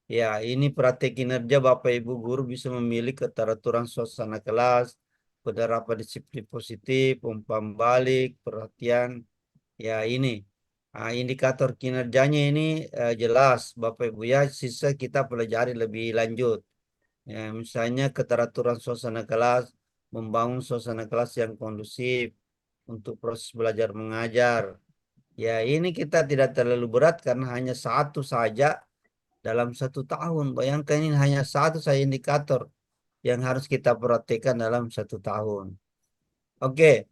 Ya, ini praktik kinerja Bapak Ibu guru bisa memilih keteraturan suasana kelas, penerapan disiplin positif, umpan balik, perhatian. Ya, ini indikator kinerjanya ini jelas Bapak Ibu ya, sisa kita pelajari lebih lanjut. Ya, misalnya keteraturan suasana kelas, membangun suasana kelas yang kondusif untuk proses belajar mengajar. Ya, ini kita tidak terlalu berat karena hanya satu saja dalam 1 tahun. Bayangkan ini hanya satu saja indikator yang harus kita perhatikan dalam 1 tahun. Oke,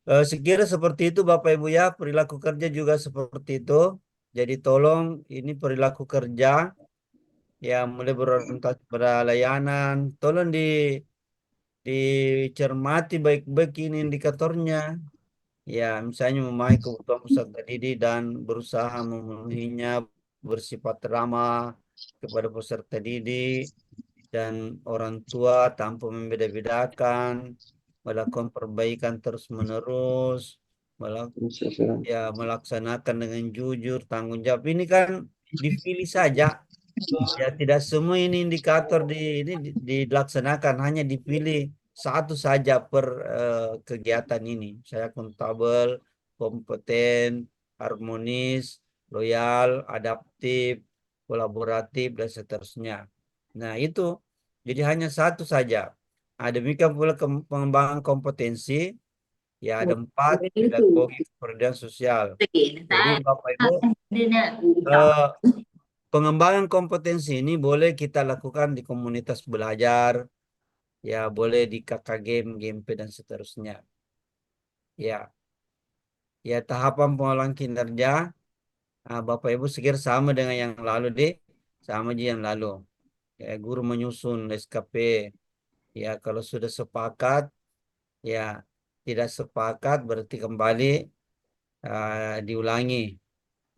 sekira seperti itu Bapak Ibu ya, perilaku kerja juga seperti itu. Jadi tolong ini perilaku kerja ya mulai berorientasi pada layanan. Tolong dicermati baik-baik ini indikatornya. Ya, misalnya memahami kebutuhan peserta didik dan berusaha memenuhinya, bersifat ramah kepada peserta didik dan orang tua tanpa membeda-bedakan, melakukan perbaikan terus-menerus, melaksanakan dengan jujur, tanggung jawab. Ini kan dipilih saja. Ya, tidak semua ini indikator ini dilaksanakan, hanya dipilih satu saja per kegiatan ini. Saya akuntabel, kompeten, harmonis, loyal, adaptif, kolaboratif, dan seterusnya. Nah, itu jadi hanya satu saja. Demikian pula pengembangan kompetensi. Ya, ada 4 pedagogi kepedulian sosial. Jadi Bapak Ibu, pengembangan kompetensi ini boleh kita lakukan di komunitas belajar, ya boleh di KKG, GMP dan seterusnya. Ya, tahapan pengolahan kinerja, Bapak Ibu sekir sama dengan yang lalu deh, sama aja yang lalu. Ya, guru menyusun SKP. Ya, kalau sudah sepakat, ya tidak sepakat berarti kembali diulangi.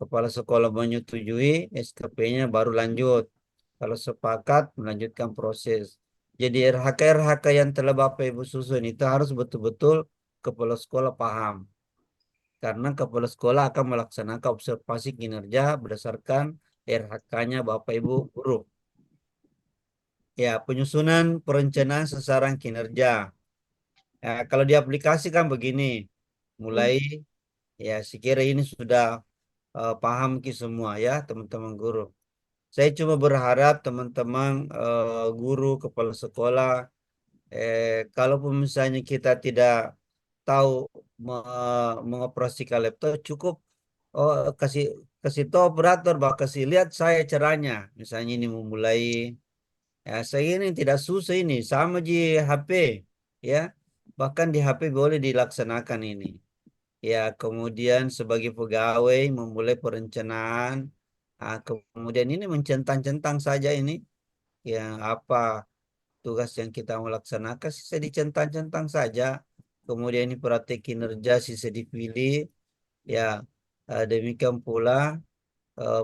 Kepala sekolah menyetujui, SKP-nya baru lanjut. Kalau sepakat, melanjutkan proses. Jadi RHK-RHK yang telah Bapak Ibu susun itu harus betul-betul kepala sekolah paham. Karena kepala sekolah akan melaksanakan observasi kinerja berdasarkan RHK-nya Bapak Ibu guru. Ya, penyusunan perencanaan sasaran kinerja. Kalau diaplikasikan begini, mulai ya sekira ini sudah paham ki semua ya teman-teman guru. Saya cuma berharap teman-teman guru, kepala sekolah, kalaupun misalnya kita tidak tahu mengoperasikan laptop, cukup kasih kasih tahu operator, bahwa kasih lihat saya caranya. Misalnya ini memulai, ya saya ini tidak susah ini, sama di HP, ya. Bahkan di HP boleh dilaksanakan ini. Ya, kemudian sebagai pegawai memulai perencanaan. Kemudian ini mencentang-centang saja ini yang apa tugas yang kita mau laksanakan, sisa dicentang-centang saja. Kemudian ini praktek kinerja sisa dipilih. Ya, demikian pula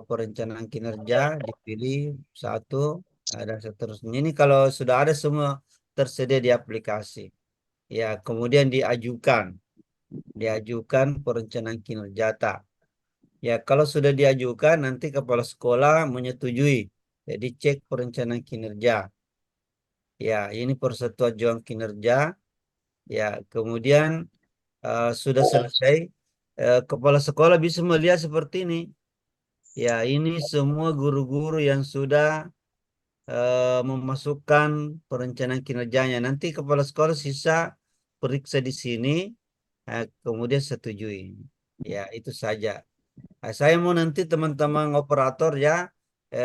perencanaan kinerja dipilih satu, dan seterusnya. Ini kalau sudah ada semua tersedia di aplikasi. Ya, kemudian diajukan perencanaan kinerja tak. Ya, kalau sudah diajukan nanti kepala sekolah menyetujui. Jadi cek perencanaan kinerja. Ya, ini persetujuan kinerja. Ya, kemudian sudah selesai. Kepala sekolah bisa melihat seperti ini. Ya, ini semua guru-guru yang sudah memasukkan perencanaan kinerjanya. Nanti kepala sekolah sisa periksa di sini, kemudian setujui. Ya, itu saja. Saya mau nanti teman-teman operator ya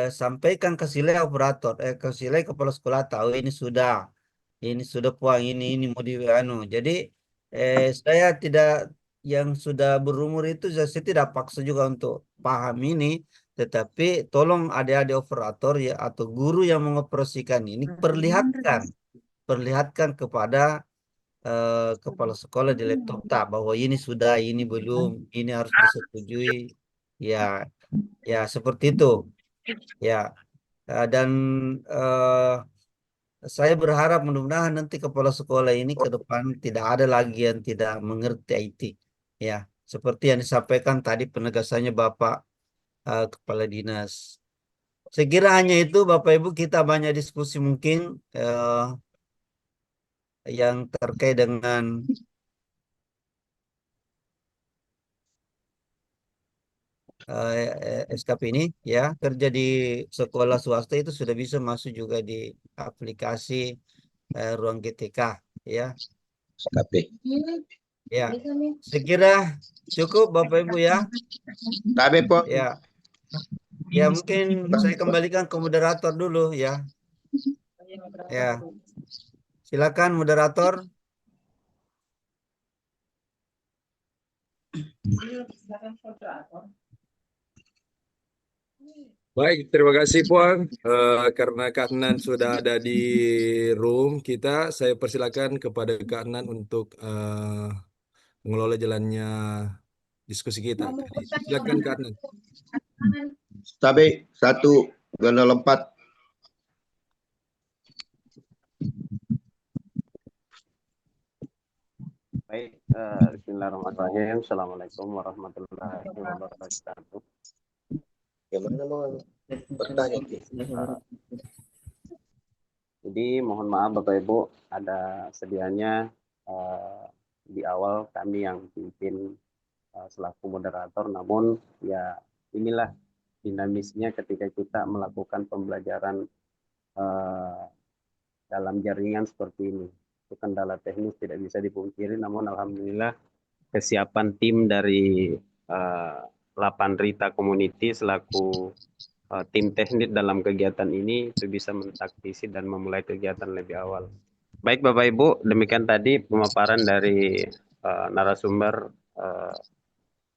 sampaikan ke sile operator, ke sile kepala sekolah tahu ini sudah puang ini mau di anu. Jadi saya tidak, yang sudah berumur itu saya tidak paksa juga untuk paham ini, tetapi tolong adik-adik operator ya atau guru yang mengoperasikan ini perlihatkan kepada kepala sekolah di laptop tak bahwa ini sudah, ini belum, ini harus disetujui. Ya, ya seperti itu. Ya, dan saya berharap mudah-mudahan nanti kepala sekolah ini ke depan tidak ada lagi yang tidak mengerti IT. Ya, seperti yang disampaikan tadi penegasannya Bapak Kepala Dinas. Saya kira hanya itu Bapak Ibu, kita banyak diskusi mungkin yang terkait dengan SKP ini ya. Kerja di sekolah swasta itu sudah bisa masuk juga di aplikasi ruang GTK ya. SKP. Ya, saya kira cukup Bapak Ibu ya. Tabe po. Ya, ya mungkin saya kembalikan ke moderator dulu ya. Ya, silakan moderator. Baik, terima kasih Puan. Karena Kak Nan sudah ada di room kita, saya persilakan kepada Kak Nan untuk mengelola jalannya diskusi kita. Jadi, silakan Kak Nan. Tabe 1/4. Baik, bismillahirrahmanirrahim. Assalamualaikum warahmatullahi wabarakatuh. Gimana mau bertanya? Jadi mohon maaf Bapak Ibu, ada sedianya di awal kami yang pimpin selaku moderator, namun ya inilah dinamisnya ketika kita melakukan pembelajaran dalam jaringan seperti ini. Itu kendala teknis tidak bisa dipungkiri, namun alhamdulillah kesiapan tim dari Lapan Rita Community selaku tim teknik dalam kegiatan ini itu bisa mentaktisi dan memulai kegiatan lebih awal. Baik Bapak Ibu, demikian tadi pemaparan dari narasumber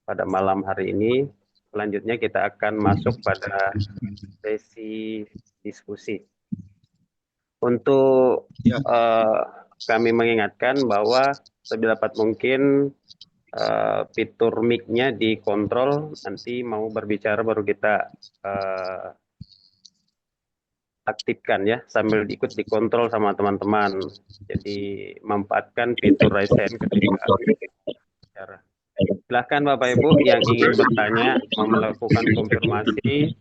pada malam hari ini. Selanjutnya kita akan masuk pada sesi diskusi. Untuk kami mengingatkan bahwa sedapat mungkin fitur mic-nya dikontrol, nanti mau berbicara baru kita aktifkan ya, sambil ikut dikontrol sama teman-teman. Jadi manfaatkan fitur raise hand ketika bicara. Silahkan Bapak Ibu yang ingin bertanya, mau melakukan konfirmasi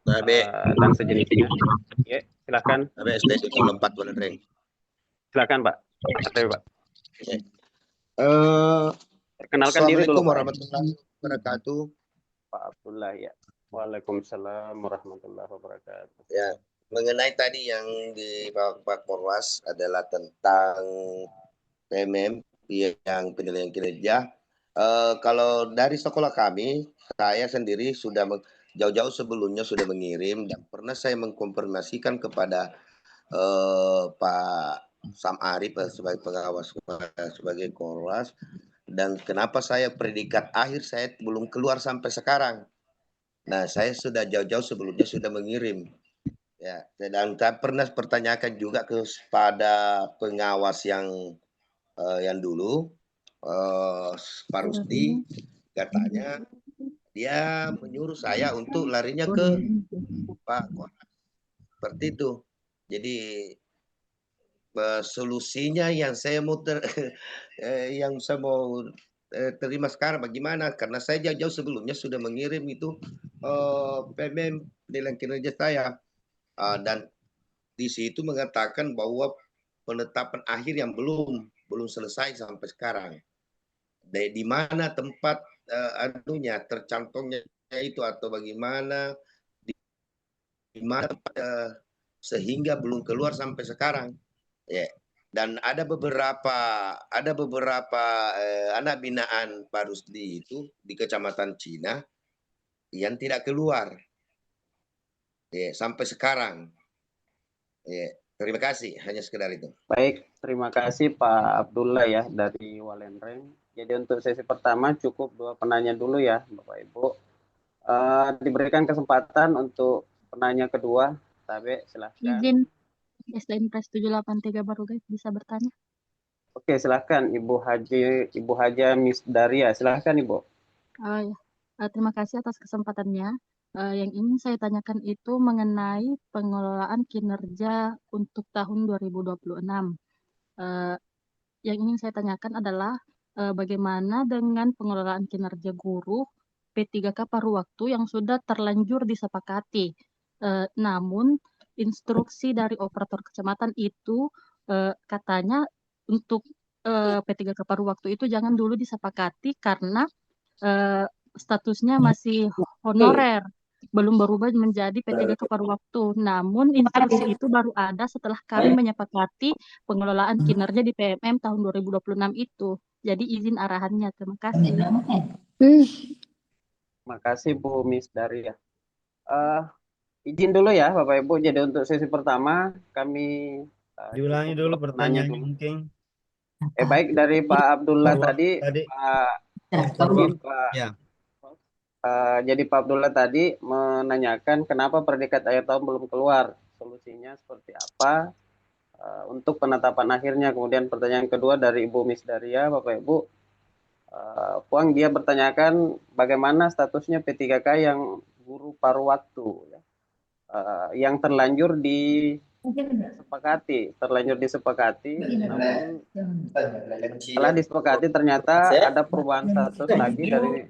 Tabe, dan sejenisnya. Ya, silahkan. tabe SD 04 Bulan Reng. Silakan Pak. Oke, Pak. Perkenalkan diri Assalamualaikum dulu Pak. warahmatullahi wabarakatuh. Pak Abdullah ya. Waalaikumsalam warahmatullahi wabarakatuh. Ya, mengenai tadi yang di Pak Korwas adalah tentang PMM yang penilaian kinerja. Kalau dari sekolah kami, saya sendiri sudah jauh-jauh sebelumnya sudah mengirim dan pernah saya mengkonfirmasikan kepada Pak Sam Arif sebagai pengawas sebagai Korwas, dan kenapa saya predikat akhir saya belum keluar sampai sekarang. Nah, saya sudah jauh-jauh sebelumnya sudah mengirim. Ya, dan saya pernah pertanyakan juga kepada pengawas yang dulu, Pak Rusdi, katanya dia menyuruh saya untuk larinya ke Pak Korwas. Seperti itu. Jadi solusinya yang saya mau yang saya mau terima sekarang bagaimana? Karena saya jauh-jauh sebelumnya sudah mengirim itu PMM penilaian kinerja saya, dan di situ mengatakan bahwa penetapan akhir yang belum selesai sampai sekarang. Di mana tempat anunya tercantumnya itu atau bagaimana di mana sehingga belum keluar sampai sekarang. Ya. Dan ada beberapa anak binaan Pak Rusdi itu di Kecamatan Cina yang tidak keluar ya, sampai sekarang. Ya, terima kasih, hanya sekedar itu. Baik, terima kasih Pak Abdullah ya dari Walenreng. Jadi untuk sesi pertama cukup 2 penanya dulu ya Bapak Ibu. Diberikan kesempatan untuk penanya kedua. Tabe, silahkan. Izin SDN Pres 783 baru guys bisa bertanya. Oke, silahkan Ibu Haja Miss Daria, silahkan Ibu. Ya. Terima kasih atas kesempatannya. Yang ingin saya tanyakan itu mengenai pengelolaan kinerja untuk tahun 2026. Yang ingin saya tanyakan adalah bagaimana dengan pengelolaan kinerja guru P3K paruh waktu yang sudah terlanjur disepakati. Namun instruksi dari operator kecamatan itu katanya untuk P3K paruh waktu itu jangan dulu disepakati karena statusnya masih honorer, belum berubah menjadi P3K paruh waktu. Namun instruksi itu baru ada setelah kami menyepakati pengelolaan kinerja di PMM tahun 2026 itu. Jadi izin arahannya. Terima kasih. Terima kasih Bu Miss Daria. Izin dulu ya Bapak Ibu. Jadi untuk sesi pertama kami Diulangi dulu pertanyaan mungkin. Baik dari Pak Abdullah tadi. Ya. Jadi Pak Abdullah tadi menanyakan kenapa predikat akhir tahun belum keluar, solusinya seperti apa untuk penetapan akhirnya. Kemudian pertanyaan kedua dari Ibu Miss Daria, Bapak Ibu, Puang dia bertanyakan bagaimana statusnya P3K yang guru paruh waktu ya, yang terlanjur disepakati, namun setelah disepakati ternyata ada perubahan status lagi dari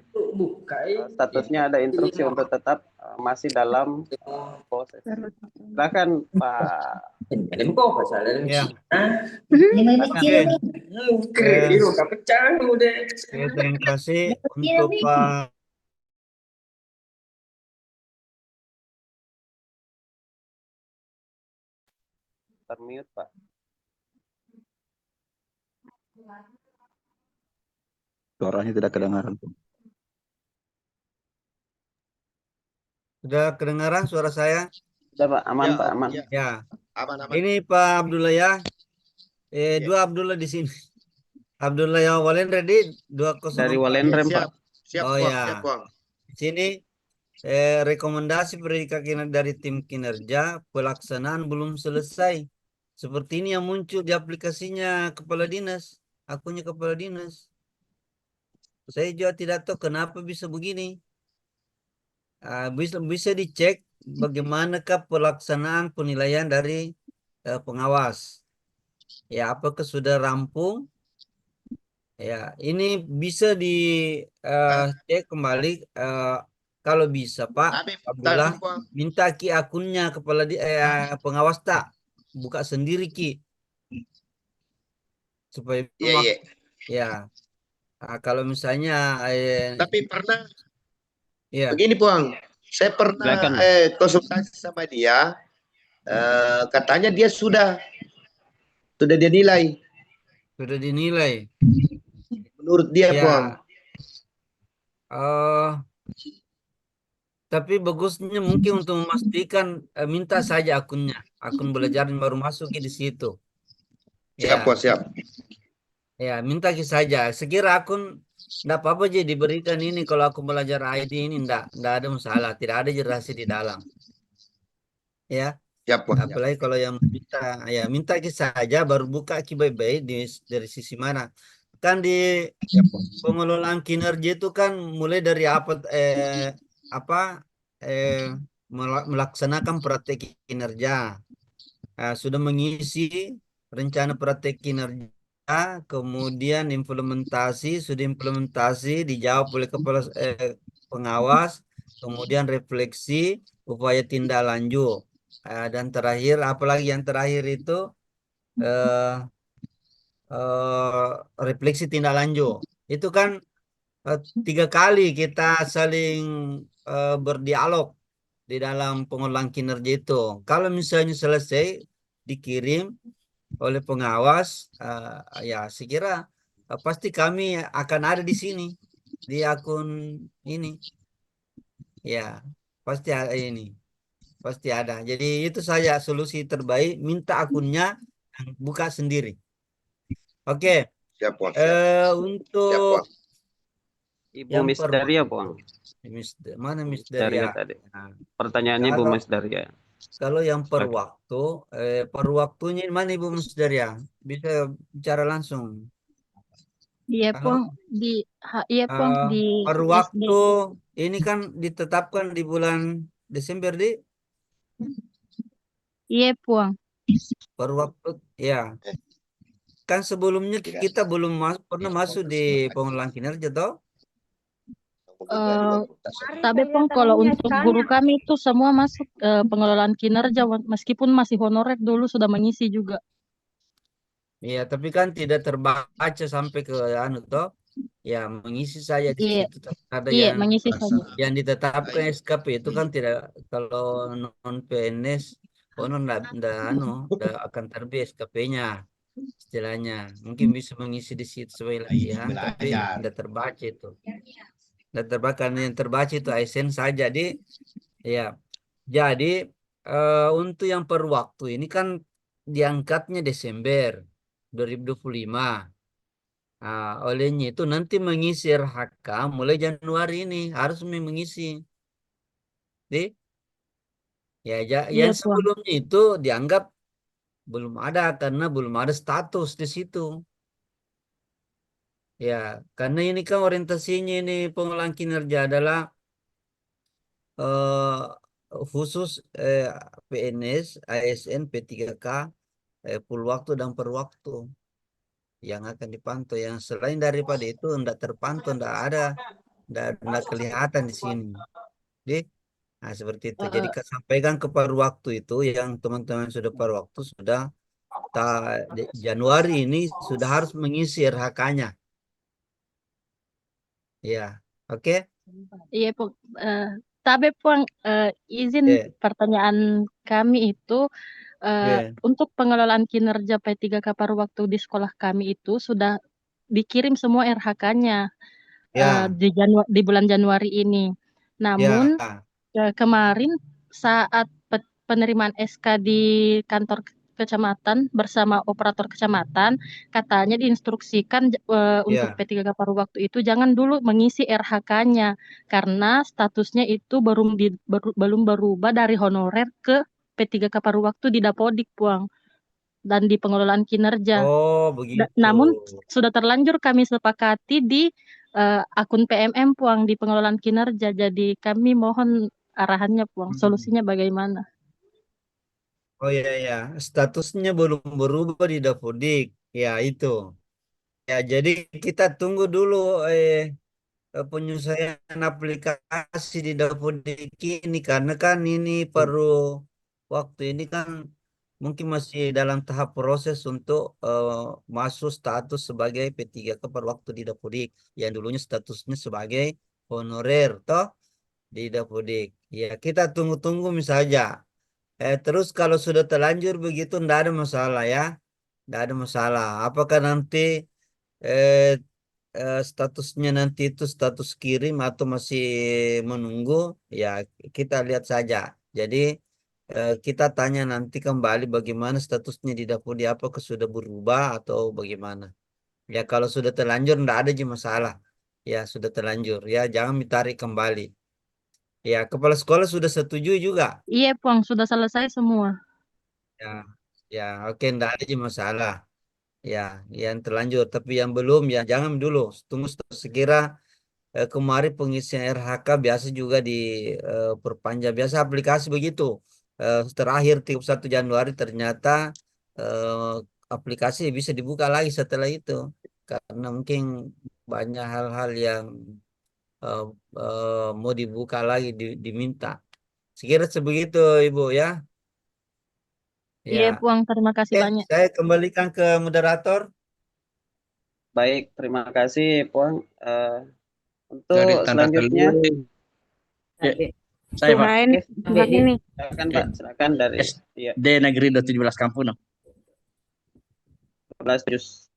statusnya ada instruksi untuk tetap masih dalam proses. Silakan Pak. Ya. Terima kasih untuk Pak. Termute Pak. Suaranya tidak kedengaran. Sudah kedengaran suara saya? Sudah Pak, aman Ya, Pak, aman. Ya. Aman. Ini Pak Abdullah ya. Dua Abdullah di sini. Abdullah yang Walen ready 204. Dari Walenrem Pak. Siap, Oh Puang, ya. siap, Puang. Di sini rekomendasi predikat kinerja dari tim kinerja pelaksanaan belum selesai. Seperti ini yang muncul di aplikasinya kepala dinas, akunnya kepala dinas. Saya juga tidak tahu kenapa bisa begini. Bisa dicek bagaimanakah pelaksanaan penilaian dari pengawas. Ya, apakah sudah rampung? Ya, ini bisa dicek kembali. Kalau bisa, Pak Tapi Abdullah, Puang, minta Ki akunnya kepala pengawas tak buka sendiri Ki, supaya iya iya. ya. Kalau misalnya Tapi pernah ya begini Puang, saya pernah Silakan. konsultasi sama dia, katanya dia sudah dia nilai sudah dinilai. menurut dia Puang. Ya, tapi bagusnya mungkin untuk memastikan minta saja akunnya, akun belajar baru masuk di situ. Siap Ya, Puang, siap. ya minta saja. Sekira akun enggak apa-apa aja diberikan ini, kalau aku belajar ID ini enggak ada masalah, tidak ada jelas di dalam. Ya, Siap Puang, siap. apalagi kalau yang minta saja baru buka baik-baik dari sisi mana. Kan di Siap Puang. pengelolaan kinerja itu kan mulai dari apa melaksanakan praktek kinerja. Sudah mengisi rencana praktek kinerja, kemudian sudah implementasi, dijawab oleh kepala pengawas, kemudian refleksi, upaya tindak lanjut. Dan terakhir, apalagi yang terakhir itu eh, refleksi tindak lanjut. Itu kan 3 kali kita saling berdialog di dalam pengelolaan kinerja itu. Kalau misalnya selesai dikirim oleh pengawas, ya sekira pasti kami akan ada di sini di akun ini. Ya, pasti ada ini. Pasti ada. Jadi itu saja solusi terbaik, minta akunnya dan buka sendiri. Oke. Siap Puang, siap. Siap Untuk Puang. Ibu yang Miss Daria, Puang. mana Miss Daria Daria? tadi. Nah, Pertanyaannya Ibu kalau Miss Daria. kalau yang per Silakan. waktu, per waktunya mana Ibu Miss Daria? Bisa bicara langsung. Iya Halo? Puang, iya Puang, di Per SD. waktu ini kan ditetapkan di bulan Desember Iya Puang. per waktu ya. Kan sebelumnya kita belum pernah masuk di pengelolaan kinerja toh? Eh, tapi Puang, kalau untuk guru kami itu semua masuk pengelolaan kinerja, meskipun masih honorer dulu sudah mengisi juga. Iya, tapi kan tidak terbaca sampai ke anu toh. Ya, mengisi saja di Iya, situ. Tapi ada iya mengisi saja. yang ditetapkan SKP itu kan tidak, kalau non PNS konon nggak akan terbit SKP-nya istilahnya. Mungkin bisa mengisi di situ sebagai latihan, tapi tidak terbaca itu. Tidak terbaca, karena yang terbaca itu ASN saja. Ya, jadi untuk yang per waktu ini kan diangkatnya Desember 2025. Olehnya itu nanti mengisi RHK mulai Januari ini harus mengisi. Yang Iya Puang. sebelumnya itu dianggap belum ada karena belum ada status di situ. Ya, karena ini kan orientasinya ini pengelolaan kinerja adalah eh, khusus PNS, ASN, P3K, full waktu dan per waktu yang akan dipantau. Yang selain daripada itu tidak terpantau, tidak kelihatan di sini. Nah, seperti itu. Jadi sampaikan ke paruh waktu itu, yang teman-teman sudah paruh waktu sudah Januari ini sudah harus mengisi RHK-nya. Ya, oke. Iya Puang. Tapi Puang, izin Ya, pertanyaan kami itu ya, untuk pengelolaan kinerja P3K paruh waktu di sekolah kami itu sudah dikirim semua RHK-nya ya, di bulan Januari ini. Namun ya. kemarin saat penerimaan SK di kantor kecamatan bersama operator kecamatan, katanya diinstruksikan untuk Ya. P3K paruh waktu itu jangan dulu mengisi RHK-nya karena statusnya itu belum berubah dari honorer ke P3K paruh waktu di Dapodik, Puang, dan di pengelolaan kinerja. Oh, begitu. Namun sudah terlanjur kami sepakati di akun PMM Puang di pengelolaan kinerja. Jadi kami mohon arahannya Puang, solusinya bagaimana? Oh ya ya, statusnya belum berubah di Dapodik. Ya itu. Ya jadi kita tunggu dulu penyelesaian aplikasi di Dapodik ini karena kan ini perlu waktu ini kan mungkin masih dalam tahap proses untuk masuk status sebagai P3K per waktu di Dapodik yang dulunya statusnya sebagai honorer toh di Dapodik. Ya kita tunggu-tunggu misalnya. Terus kalau sudah terlanjur begitu tidak ada masalah ya, tidak ada masalah. Apakah nanti eh, statusnya nanti itu status kirim atau masih menunggu? Ya kita lihat saja. Jadi kita tanya nanti kembali bagaimana statusnya di dapur di apakah sudah berubah atau bagaimana. Ya kalau sudah terlanjur tidak ada aja masalah. Ya sudah terlanjur ya jangan ditarik kembali. Ya kepala sekolah sudah setuju juga. Iya Puang, sudah selesai semua. Ya, ya, oke, enggak ada aja masalah. Ya, yang terlanjur, tapi yang belum ya jangan dulu. Tunggu sekira kemarin pengisian RHK biasa juga perpanjang biasa aplikasi begitu. Terakhir 31 Januari ternyata eh, aplikasi bisa dibuka lagi setelah itu karena mungkin banyak hal-hal yang eh, mau dibuka lagi diminta. Sekira sebegitu, Ibu ya. Iya Ya. Puang, terima kasih banyak. Saya kembalikan ke moderator. Baik, terima kasih Puang. Untuk Dari tanda selanjutnya, Ya, saya Pak. Tuhan, oke, ini. silakan Pak, silakan dari ya, SD Negeri 17 Kampuno. 12 juz.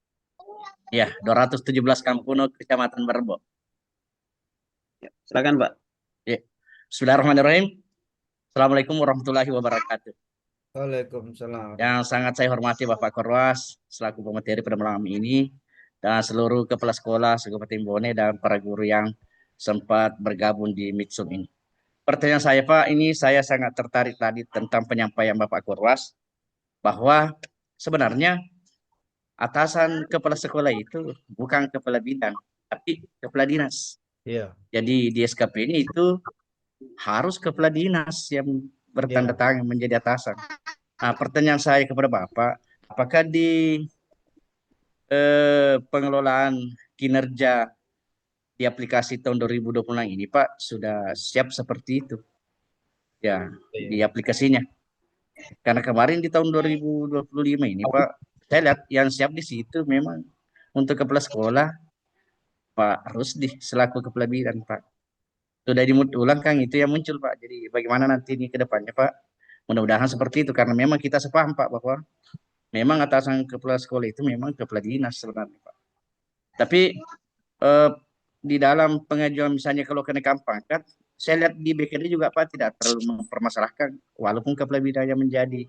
Ya, 217 Kampuno, Kecamatan Berbo. Ya, silakan Pak. Ya. Bismillahirrahmanirrahim. Assalamualaikum warahmatullahi wabarakatuh. Waalaikumsalam. Yang sangat saya hormati Bapak Korwas selaku pemateri pada malam ini dan seluruh kepala sekolah Kabupaten Bone dan para guru yang sempat bergabung di Mitsum ini. Pertanyaan saya Pak, ini saya sangat tertarik tadi tentang penyampaian Bapak Korwas bahwa sebenarnya atasan kepala sekolah itu bukan kepala bidang, tapi kepala dinas. Iya. Jadi di SKP ini itu harus kepala dinas yang bertanda tangan menjadi atasan. Nah, pertanyaan saya kepada Bapak, apakah di pengelolaan kinerja di aplikasi tahun 2026 ini Pak sudah siap seperti itu? Ya, di aplikasinya. Karena kemarin di tahun 2025 ini Pak, saya lihat yang siap di situ memang untuk kepala sekolah Pak Rusdi selaku kepala bidang Pak. Sudah diulang kan itu yang muncul Pak. Jadi bagaimana nanti ini ke depannya Pak? Mudah-mudahan seperti itu karena memang kita sepaham Pak bahwa memang atasan kepala sekolah itu memang kepala dinas sebenarnya Pak. Tapi di dalam pengajuan misalnya kalau kenaikan pangkat, saya lihat di BKD juga Pak tidak terlalu mempermasalahkan walaupun kepala bidangnya menjadi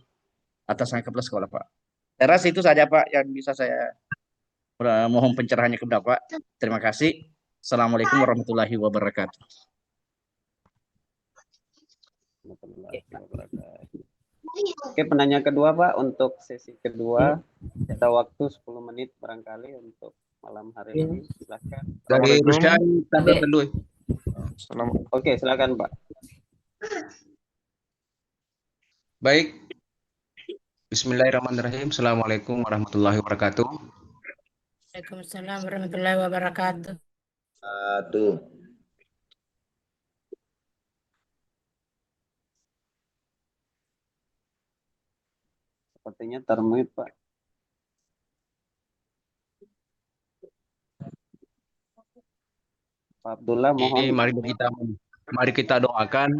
atasan kepala sekolah Pak. Saya rasa itu saja Pak yang bisa saya mohon pencerahannya kepada Pak. Terima kasih. Assalamualaikum warahmatullahi wabarakatuh. Oke, penanya kedua Pak, untuk sesi kedua ada waktu 10 menit barangkali untuk malam hari ini. Silakan. Dari Rusdan dulu. Oke, silakan Pak. Baik. Bismillahirrahmanirrahim. Assalamualaikum warahmatullahi wabarakatuh. Waalaikumsalam warahmatullahi wabarakatuh. Tuh. Sepertinya termute Pak. Pak Abdullah mohon. Mari kita doakan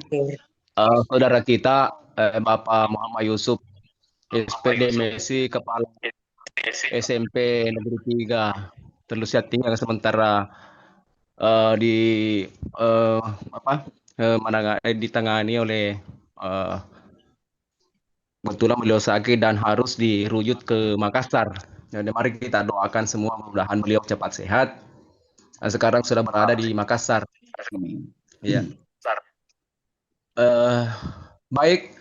saudara kita Bapak Muhammad Yusuf SPD Messi Kepala SMP Negeri 3 terlusiat tinggal sementara ditangani oleh kebetulan beliau sakit dan harus dirujuk ke Makassar. Jadi mari kita doakan semua mudah-mudahan beliau cepat sehat. Sekarang sudah berada di Makassar. Ya. Baik,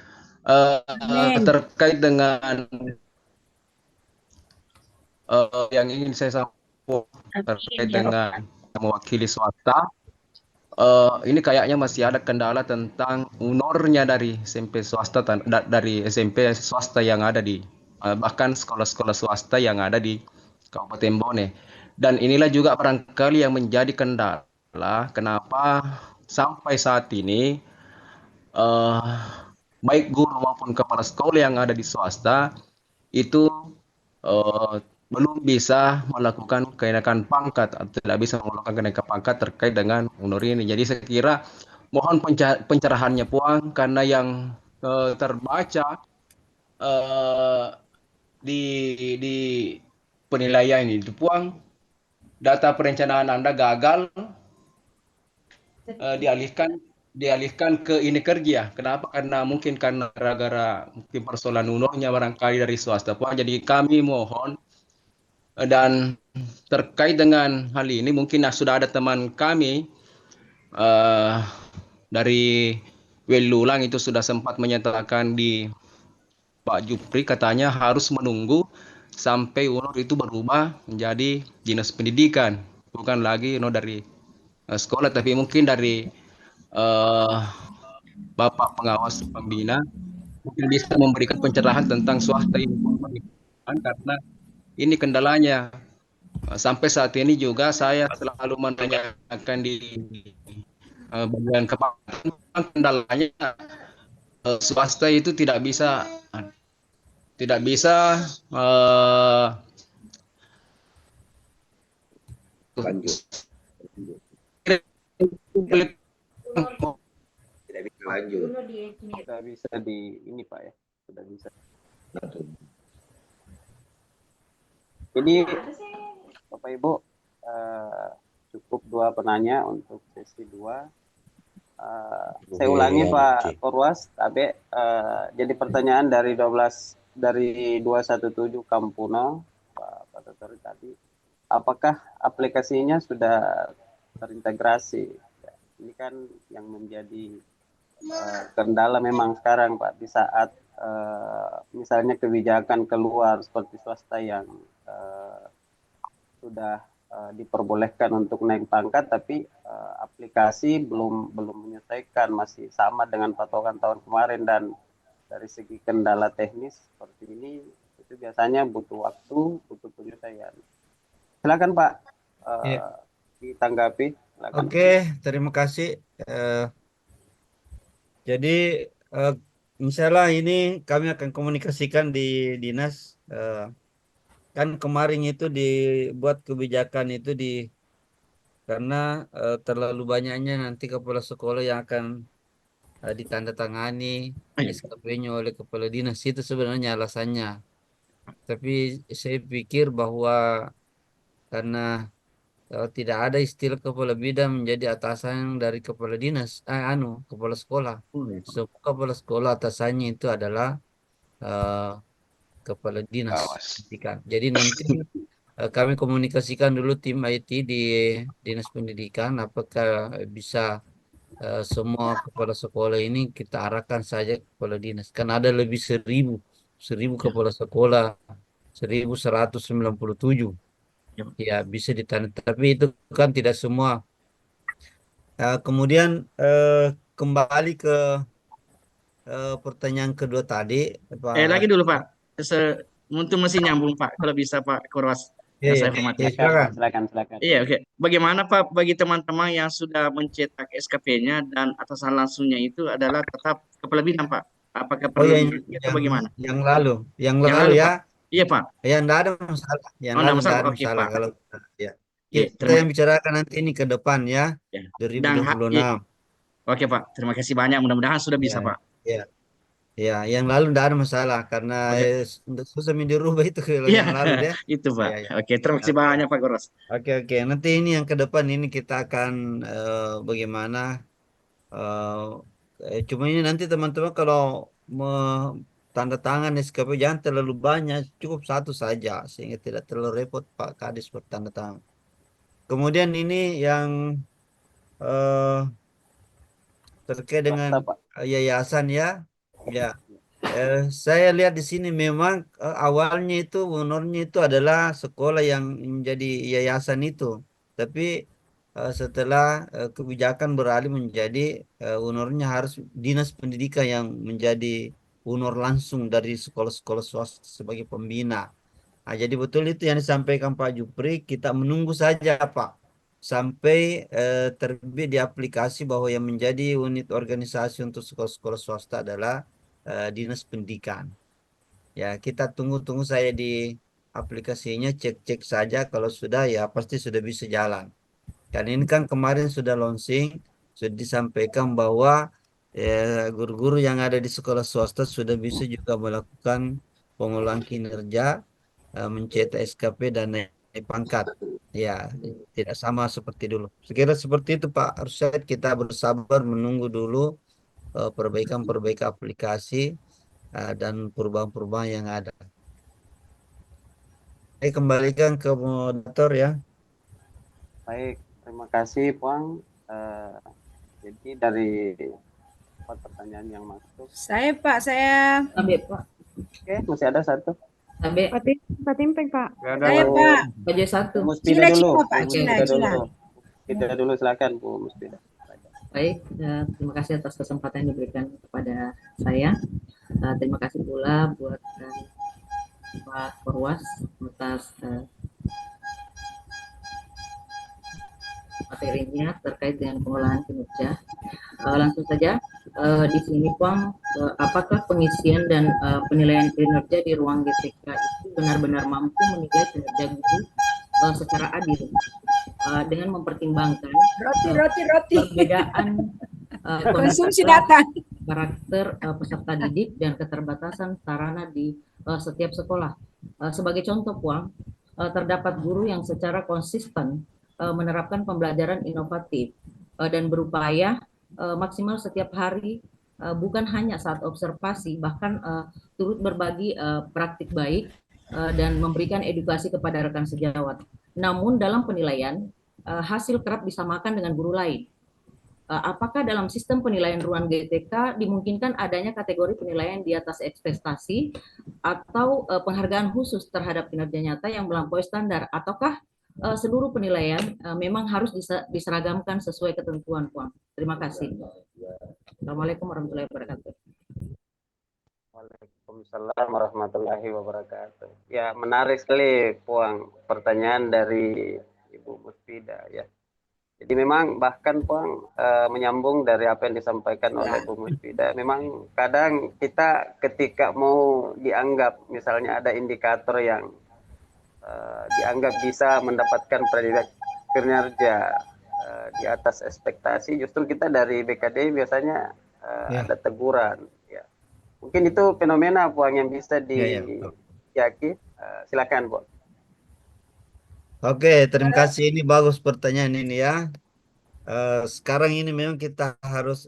terkait dengan yang ingin saya sampaikan terkait dengan mewakili swasta, ini kayaknya masih ada kendala tentang honornya dari SMP swasta dari SMP swasta yang ada di bahkan sekolah-sekolah swasta yang ada di Kabupaten Bone. Dan inilah juga barangkali yang menjadi kendala kenapa sampai saat ini baik guru maupun kepala sekolah yang ada di swasta itu belum bisa melakukan kenaikan pangkat atau tidak bisa melakukan kenaikan pangkat terkait dengan honor ini. Jadi saya kira mohon pencerahannya Puang, karena yang terbaca di penilaian ini Puang, data perencanaan Anda gagal dialihkan ke ini kerja. Kenapa? Karena mungkin karena gara-gara mungkin persoalan honornya barangkali dari swasta Puang. Jadi kami mohon dan terkait dengan hal ini mungkin sudah ada teman kami dari Welulang itu sudah sempat menyatakan di Pak Jupri, katanya harus menunggu sampai honor itu berubah menjadi dinas pendidikan, bukan lagi dari sekolah, tapi mungkin dari Bapak pengawas pembina mungkin bisa memberikan pencerahan tentang swasta ini, karena ini kendalanya. Sampai saat ini juga saya selalu menanyakan di bagian kepala, kendalanya swasta itu tidak bisa Lanjut. Tidak bisa lanjut. Sudah bisa di ini Pak ya, sudah bisa. Jadi Bapak Ibu, cukup 2 penanya untuk sesi 2. Saya ulangi Pak Korwas, tapi jadi pertanyaan dari 217 Kampuno Pak Totori tadi, apakah aplikasinya sudah terintegrasi? Ini kan yang menjadi kendala memang sekarang Pak, di saat misalnya kebijakan keluar seperti swasta yang sudah diperbolehkan untuk naik pangkat, tapi aplikasi belum menyelesaikan, masih sama dengan patokan tahun kemarin. Dan dari segi kendala teknis seperti ini itu biasanya butuh waktu, butuh penyelesaian. Silakan Pak ditanggapi. Silakan. Oke, terima kasih. Jadi misalnya ini kami akan komunikasikan di dinas. Kan kemarin itu dibuat kebijakan itu karena terlalu banyaknya nanti kepala sekolah yang akan ditandatangani SKP-nya oleh kepala dinas, itu sebenarnya alasannya. Tapi saya pikir bahwa karena tidak ada istilah kepala bidang menjadi atasan dari kepala dinas, kepala sekolah. Semua kepala sekolah atasannya itu adalah kepala dinas pendidikan. Jadi nanti kami komunikasikan dulu tim IT di dinas pendidikan, apakah bisa semua kepala sekolah ini kita arahkan saja ke kepala dinas. Kan ada lebih 1000 kepala sekolah, 1197. Ya bisa ditanda, tapi itu kan tidak semua. Kemudian kembali ke pertanyaan kedua tadi, Pak. Lagi dulu Pak, untuk masih nyambung Pak, kalau bisa Pak Korwas yang saya hormati. Silakan. Iya, oke. Bagaimana Pak bagi teman-teman yang sudah mencetak SKP-nya dan atasan langsungnya itu adalah tetap kepala bidang Pak? Apakah perlu atau bagaimana? Yang lalu Yang ya. lalu, Pak. Iya Pak. Ya enggak ada masalah. Yang lalu enggak ada Oke, masalah Pak. kalau ya. Iya, Kita yang bicarakan nanti ini ke depan ya. 2026. Oke Pak, terima kasih banyak. Mudah-mudahan sudah bisa Pak. Ya, yang lalu enggak ada masalah karena susah dirubah itu yang lalu deh. Itu Pak. Oke, terima kasih banyak Pak Korwas. Oke. Nanti ini yang ke depan ini kita akan bagaimana. Cuma ini nanti teman-teman kalau tanda tangan SKP jangan terlalu banyak, cukup 1 saja sehingga tidak terlalu repot Pak Kadis bertanda tangan. Kemudian ini yang terkait dengan yayasan ya. Saya lihat di sini memang awalnya itu honornya itu adalah sekolah yang menjadi yayasan itu, tapi setelah kebijakan beralih menjadi honornya harus dinas pendidikan yang menjadi honor langsung dari sekolah-sekolah swasta sebagai pembina. Nah, jadi betul itu yang disampaikan Pak Jupri, kita menunggu saja Pak sampai terbit di aplikasi bahwa yang menjadi unit organisasi untuk sekolah-sekolah swasta adalah dinas pendidikan. Ya, kita tunggu-tunggu saya di aplikasinya, cek-cek saja kalau sudah ya pasti sudah bisa jalan. Karena ini kan kemarin sudah launching, sudah disampaikan bahwa guru-guru yang ada di sekolah swasta sudah bisa juga melakukan pengolahan kinerja, mencetak SKP dan naik pangkat. Ya, tidak sama seperti dulu. Sekira seperti itu Pak Arsyad, kita bersabar menunggu dulu perbaikan-perbaikan aplikasi dan perubahan-perubahan yang ada. Saya kembalikan ke moderator ya. Baik, terima kasih Puang. Jadi dari pertanyaan yang masuk. Saya Pak, saya. Ambil Pak. Oke, masih ada satu. Ambil. Pak Timpeng, Pak. Saya Pak. Baju satu. Bu Muspida dulu. Pak, Bu Cila. Muspida dulu. Kita dulu silakan Bu Muspida. Baik, terima kasih atas kesempatan yang diberikan kepada saya. Terima kasih pula buat Pak Korwas atas materinya terkait dengan pengolahan kinerja. Langsung saja di sini Puang, apakah pengisian dan penilaian kinerja di ruang GTK itu benar-benar mampu menilai kinerja guru secara adil dengan mempertimbangkan perbedaan Konsumsi data, karakter peserta didik dan keterbatasan sarana di setiap sekolah. Sebagai contoh Puang, terdapat guru yang secara konsisten menerapkan pembelajaran inovatif dan berupaya maksimal setiap hari, bukan hanya saat observasi, bahkan turut berbagi praktik baik dan memberikan edukasi kepada rekan sejawat. Namun dalam penilaian, hasil kerap disamakan dengan guru lain. Apakah dalam sistem penilaian ruang GTK dimungkinkan adanya kategori penilaian di atas ekspektasi atau penghargaan khusus terhadap kinerja nyata yang melampaui standar, ataukah seluruh penilaian memang harus diseragamkan sesuai ketentuan Puang? Terima kasih. Assalamualaikum warahmatullahi wabarakatuh. Waalaikumsalam warahmatullahi wabarakatuh. Ya, menarik sekali Puang pertanyaan dari Ibu Muspida ya. Jadi memang bahkan Puang menyambung dari apa yang disampaikan oleh Bu Muspida. Memang kadang kita ketika mau dianggap misalnya ada indikator yang dianggap bisa mendapatkan predikat kinerja di atas ekspektasi, justru kita dari BKD biasanya ada teguran. Ya. Mungkin itu fenomena Puang yang bisa diyaki. Silakan Bu. Oke, terima kasih. Ini bagus pertanyaan ini ya. Sekarang ini memang kita harus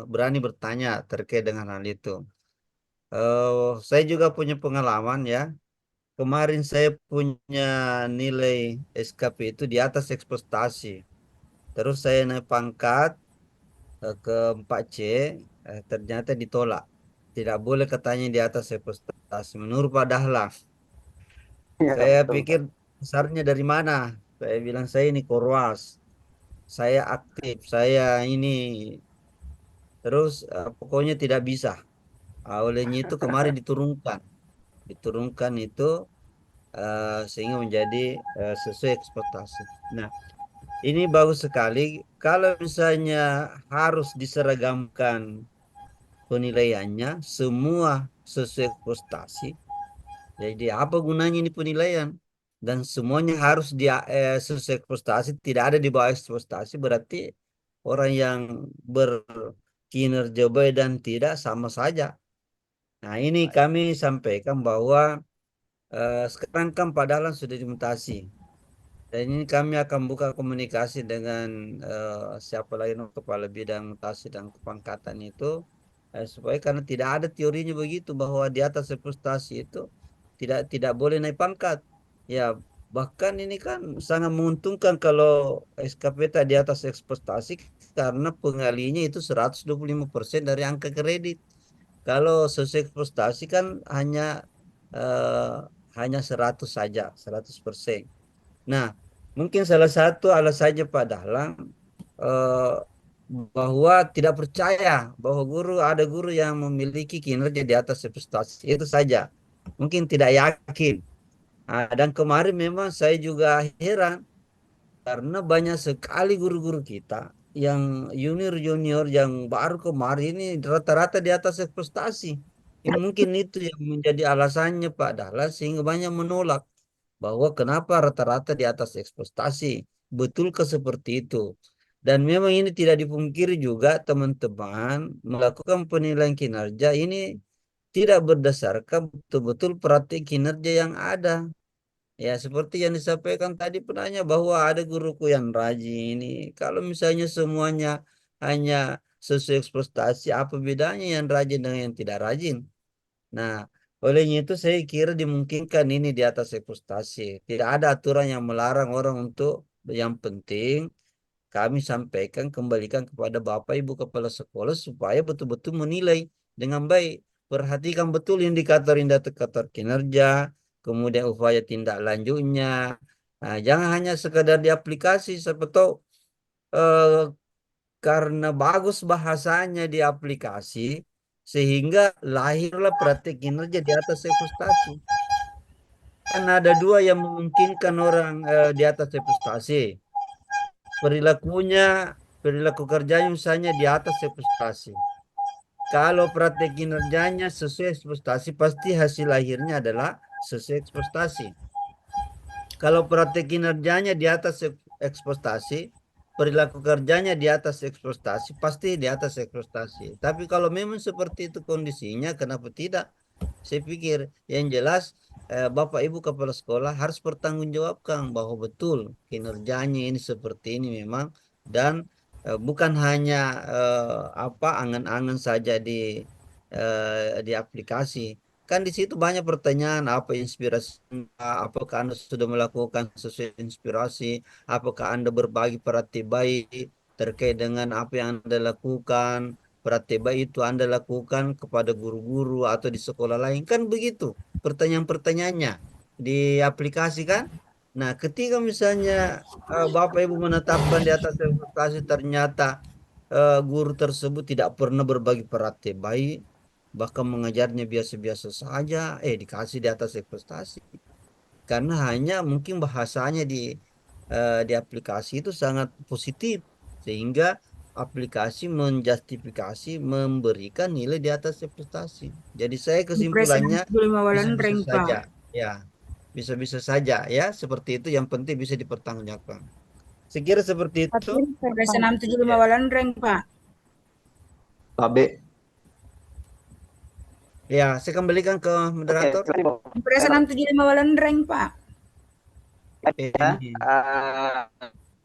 berani bertanya terkait dengan hal itu. Saya juga punya pengalaman ya. Kemarin saya punya nilai SKP itu di atas ekspektasi. Terus saya naik pangkat ke 4C, ternyata ditolak. Tidak boleh katanya di atas ekspektasi. Menurut Pak Dahlan. Ya, Saya betul, pikir besarnya dari mana? Saya bilang saya ini Korwas. Saya aktif, saya ini. Terus pokoknya tidak bisa. Olehnya itu kemarin diturunkan. Diturunkan itu sehingga menjadi sesuai ekspektasi. Nah, ini bagus sekali. Kalau misalnya harus diseragamkan penilaiannya, semua sesuai ekspektasi. Jadi apa gunanya ini penilaian? Dan semuanya harus sesuai ekspektasi, tidak ada di bawah ekspektasi, berarti orang yang berkinerja baik dan tidak sama saja. Nah, ini kami sampaikan bahwa sekarang kan padahal sudah dimutasi. Dan ini kami akan buka komunikasi dengan siapa lagi kepala bidang mutasi dan kepangkatan itu supaya karena tidak ada teorinya begitu bahwa di atas ekspektasi itu tidak boleh naik pangkat. Ya, bahkan ini kan sangat menguntungkan kalau SKP di atas ekspektasi karena pengalinya itu 125% dari angka kredit. Kalau sesuai ekspektasi kan hanya 100 saja, 100%. Nah, Mungkin salah satu alasannya Pak Dahlan eh, bahwa tidak percaya bahwa ada guru yang memiliki kinerja di atas ekspektasi. Itu saja. Mungkin tidak yakin. Dan kemarin memang saya juga heran karena banyak sekali guru-guru kita yang junior-junior yang baru kemarin ini rata-rata di atas ekspektasi. Mungkin itu yang menjadi alasannya Pak Dahlan sehingga banyak menolak bahwa kenapa rata-rata di atas ekspektasi. Betulkah seperti itu? Dan memang ini tidak dipungkiri juga teman-teman melakukan penilaian kinerja ini tidak berdasarkan betul-betul praktik kinerja yang ada. Ya, seperti yang disampaikan tadi penanya bahwa ada guruku yang rajin ini. Kalau misalnya semuanya hanya sesuai ekspektasi, apa bedanya yang rajin dengan yang tidak rajin? Nah, olehnya itu saya kira dimungkinkan ini di atas ekspektasi. Tidak ada aturan yang melarang orang untuk yang penting kami sampaikan kembalikan kepada Bapak Ibu Kepala Sekolah supaya betul-betul menilai dengan baik. Perhatikan betul indikator-indikator kinerja, kemudian upaya tindak lanjutnya. Nah, jangan hanya sekadar di aplikasi, siapa tahu eh, karena bagus bahasanya di aplikasi, sehingga lahirlah praktik kinerja di atas ekspektasi. Kan ada dua yang memungkinkan orang di atas ekspektasi. Perilaku kerjanya misalnya di atas ekspektasi. Kalau praktek kinerjanya sesuai ekspektasi, pasti hasil akhirnya adalah sesuai ekspektasi. Kalau praktek kinerjanya di atas ekspektasi, perilaku kerjanya di atas ekspektasi, pasti di atas ekspektasi. Tapi kalau memang seperti itu kondisinya, kenapa tidak? Saya pikir yang jelas Bapak Ibu Kepala Sekolah harus bertanggungjawabkan bahwa betul kinerjanya ini seperti ini memang dan bukan hanya angan-angan saja di aplikasi. Kan di situ banyak pertanyaan apa inspirasi, apakah Anda sudah melakukan sesuai inspirasi, apakah Anda berbagi praktik baik terkait dengan apa yang Anda lakukan, praktik baik itu Anda lakukan kepada guru-guru atau di sekolah lain, kan begitu pertanyaan-pertanyaannya di aplikasi kan. Nah, ketika misalnya Bapak Ibu menetapkan di atas aplikasi ternyata guru tersebut tidak pernah berbagi praktik baik, bahkan mengajarnya biasa-biasa saja, dikasih di atas ekspektasi. Karena hanya mungkin bahasanya di aplikasi itu sangat positif, sehingga aplikasi menjustifikasi memberikan nilai di atas ekspektasi. Jadi saya Impresen kesimpulannya 75 walan bisa-bisa reng, saja, Pak. ya, bisa-bisa saja ya, seperti itu. Yang penting bisa dipertanggungjawabkan. Saya kira seperti itu. Impresen 675 Ya. walan reng, Pak. Pak B. Ya, saya kembalikan ke moderator. Impresen 675 walan reng, Pak. Ini.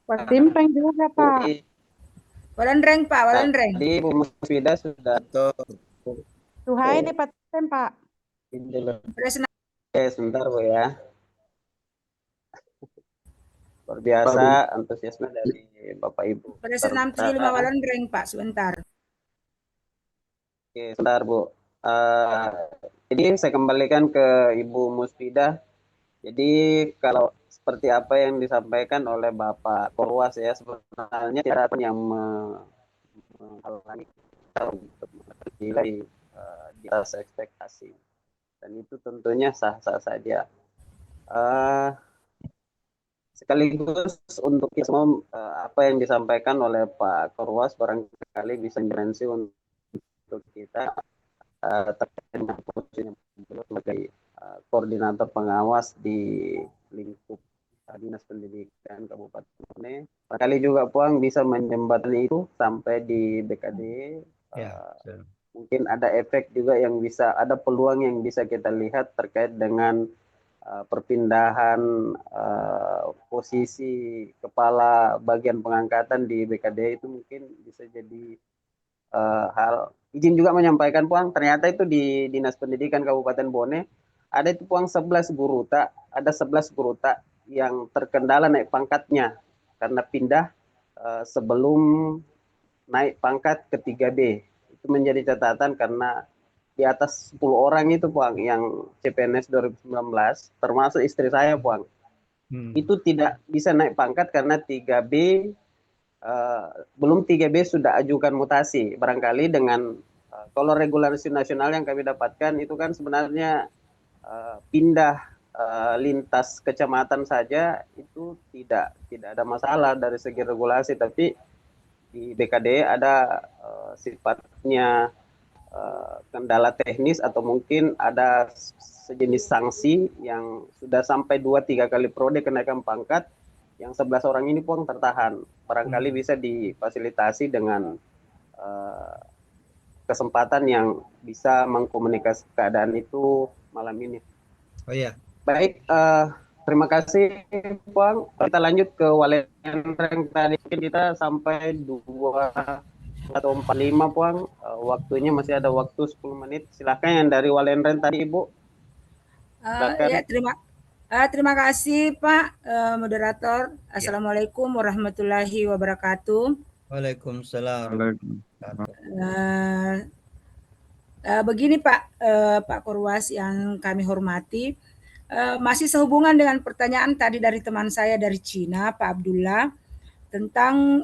Pak Timpeng juga, Pak. Walan reng, Pak, walan reng. Tadi Bu Musfida sudah Tuhai di Pak Timpeng, Pak. Impresen Oke, sebentar Bu ya. Luar biasa antusiasme dari Bapak Ibu. Impresen 675 walan reng, Pak, sebentar. Oke, sebentar Bu. Jadi saya kembalikan ke Ibu Musfida. Jadi kalau seperti apa yang disampaikan oleh Bapak Korwas ya, sebenarnya tidak ada yang menghalangi kita untuk menilai di atas ekspektasi. Dan itu tentunya sah-sah saja. Sekaligus untuk semua apa yang disampaikan oleh Pak Korwas barangkali bisa dimensi untuk kita terkait dengan posisinya sebagai koordinator pengawas di lingkup Dinas Pendidikan Kabupaten Bone. Barangkali juga Puang bisa menjembatani itu sampai di BKD. Mungkin ada efek juga yang bisa, ada peluang yang bisa kita lihat terkait dengan perpindahan posisi kepala bagian pengangkatan di BKD itu mungkin bisa jadi hal. Izin juga menyampaikan Puang, ternyata itu di Dinas Pendidikan Kabupaten Bone ada itu Puang 11 guru tak, ada 11 guru tak yang terkendala naik pangkatnya karena pindah sebelum naik pangkat ke 3B. Itu menjadi catatan karena di atas 10 orang itu Puang yang CPNS 2019 termasuk istri saya Puang. itu tidak bisa naik pangkat karena 3B belum 3B sudah ajukan mutasi. Barangkali dengan kalau regulasi nasional yang kami dapatkan itu kan sebenarnya pindah lintas kecamatan saja itu tidak ada masalah dari segi regulasi, tapi di BKD ada sifatnya kendala teknis atau mungkin ada sejenis sanksi yang sudah sampai 2-3 kali periode kenaikan pangkat, yang 11 orang ini pun tertahan. Barangkali bisa difasilitasi dengan kesempatan yang bisa mengkomunikasi keadaan itu malam ini. Oh iya. Baik, terima kasih Bang. Kita lanjut ke Walenreng. Tadi kita sampai 2:45 Bang. Waktunya masih ada waktu 10 menit. Silakan yang dari Walenreng tadi Ibu. Ya, terima kasih Pak moderator. Assalamualaikum warahmatullahi wabarakatuh. Waalaikumsalam. Begini Pak Korwas yang kami hormati, masih sehubungan dengan pertanyaan tadi dari teman saya dari Cina, Pak Abdullah, tentang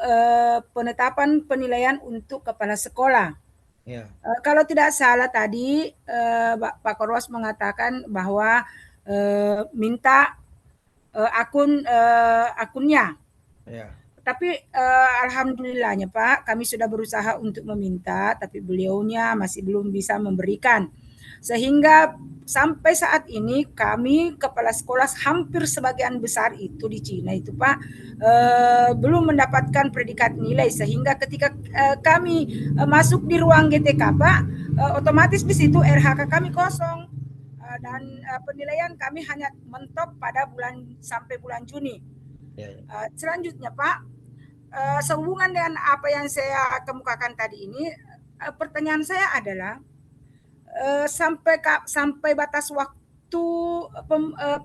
penetapan penilaian untuk kepala sekolah. Ya. Kalau tidak salah tadi Pak Korwas mengatakan bahwa minta akunnya. Ya. Tapi alhamdulillahnya Pak, kami sudah berusaha untuk meminta, tapi beliaunya masih belum bisa memberikan. Sehingga sampai saat ini kami kepala sekolah hampir sebagian besar itu di Cina itu Pak belum mendapatkan predikat nilai, sehingga ketika kami masuk di ruang GTK Pak, otomatis di situ RHK kami kosong dan penilaian kami hanya mentok pada sampai bulan Juni. Selanjutnya Pak, sehubungan dengan apa yang saya kemukakan tadi ini, pertanyaan saya adalah sampai batas waktu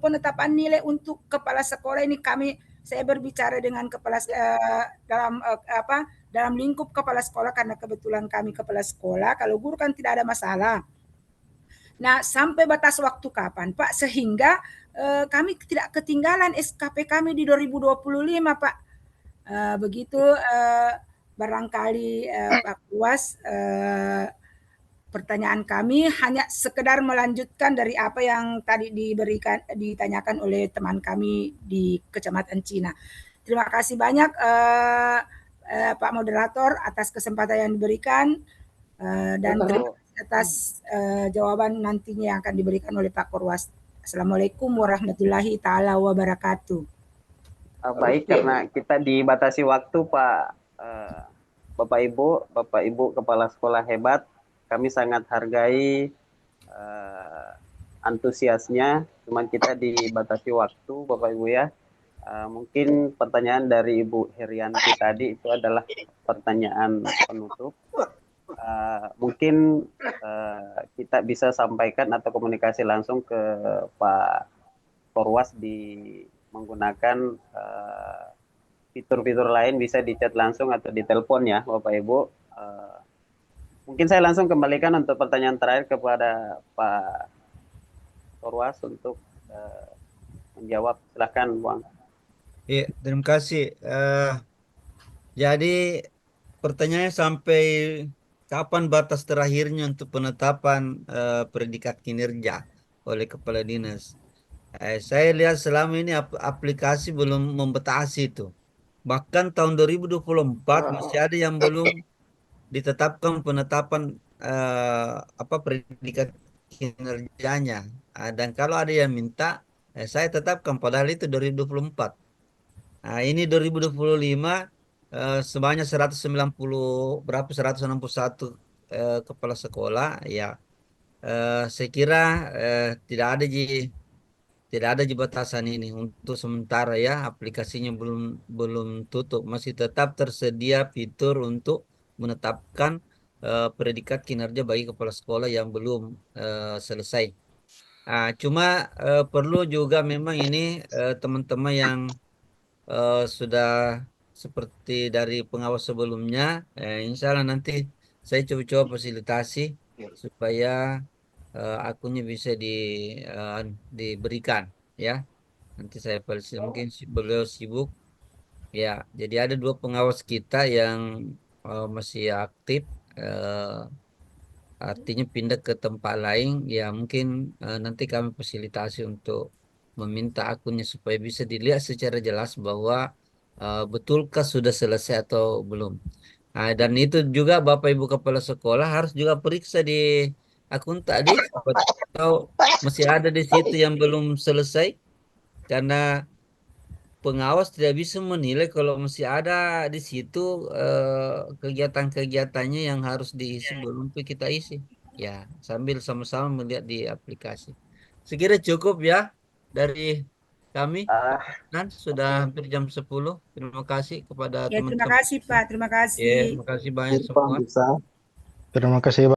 penetapan nilai untuk kepala sekolah ini saya berbicara dengan kepala dalam lingkup kepala sekolah, karena kebetulan kami kepala sekolah. Kalau guru kan tidak ada masalah. Nah, sampai batas waktu kapan Pak, sehingga kami tidak ketinggalan SKP kami di 2025 Pak. Begitu barangkali Pak Kuas, pertanyaan kami hanya sekedar melanjutkan dari apa yang tadi ditanyakan oleh teman kami di Kecamatan Cina. Terima kasih banyak Pak Moderator atas kesempatan yang diberikan dan terima kasih atas jawaban nantinya yang akan diberikan oleh Pak Korwas. Assalamualaikum warahmatullahi taala wabarakatuh. Baik, karena kita dibatasi waktu Pak, Bapak Ibu Kepala Sekolah hebat, kami sangat hargai antusiasnya, cuman kita dibatasi waktu Bapak Ibu ya. Mungkin pertanyaan dari Ibu Herianti tadi itu adalah pertanyaan penutup. Mungkin kita bisa sampaikan atau komunikasi langsung ke Pak Korwas menggunakan fitur-fitur lain, bisa di chat langsung atau di telepon ya Bapak Ibu. Mungkin saya langsung kembalikan untuk pertanyaan terakhir kepada Pak Korwas untuk menjawab. Silakan Bang. Iya, terima kasih. Jadi pertanyaannya sampai kapan batas terakhirnya untuk penetapan predikat kinerja oleh kepala dinas? Saya lihat selama ini aplikasi belum membatasi itu. Bahkan tahun 2024 masih ada yang belum ditetapkan penetapan predikat kinerjanya. Dan kalau ada yang minta, saya tetapkan padahal itu 2024. Nah, ini 2025 sebanyak 161 kepala sekolah ya. Saya kira tidak ada batasan ini untuk sementara ya, aplikasinya belum tutup, masih tetap tersedia fitur untuk menetapkan predikat kinerja bagi kepala sekolah yang belum selesai. Cuma perlu juga memang ini teman-teman yang sudah seperti dari pengawas sebelumnya, insya Allah nanti saya coba fasilitasi supaya akunnya bisa diberikan ya. Nanti saya periksa, mungkin beliau sibuk. Ya, jadi ada 2 pengawas kita yang masih aktif, artinya pindah ke tempat lain. Ya, mungkin nanti kami fasilitasi untuk meminta akunnya supaya bisa dilihat secara jelas bahwa betulkah sudah selesai atau belum. Nah, dan itu juga Bapak Ibu Kepala Sekolah harus juga periksa di akun tadi, siapa tahu masih ada di situ yang belum selesai, karena pengawas tidak bisa menilai kalau masih ada di situ kegiatan-kegiatannya yang harus diisi belum kita isi. Ya, sambil sama-sama melihat di aplikasi. Sekira cukup ya dari kami. Dan sudah hampir jam 10. Terima kasih kepada Ya, terima teman-teman. kasih Pak, terima Ya, kasih. terima kasih banyak Irfan semua. bisa. Terima kasih, Pak.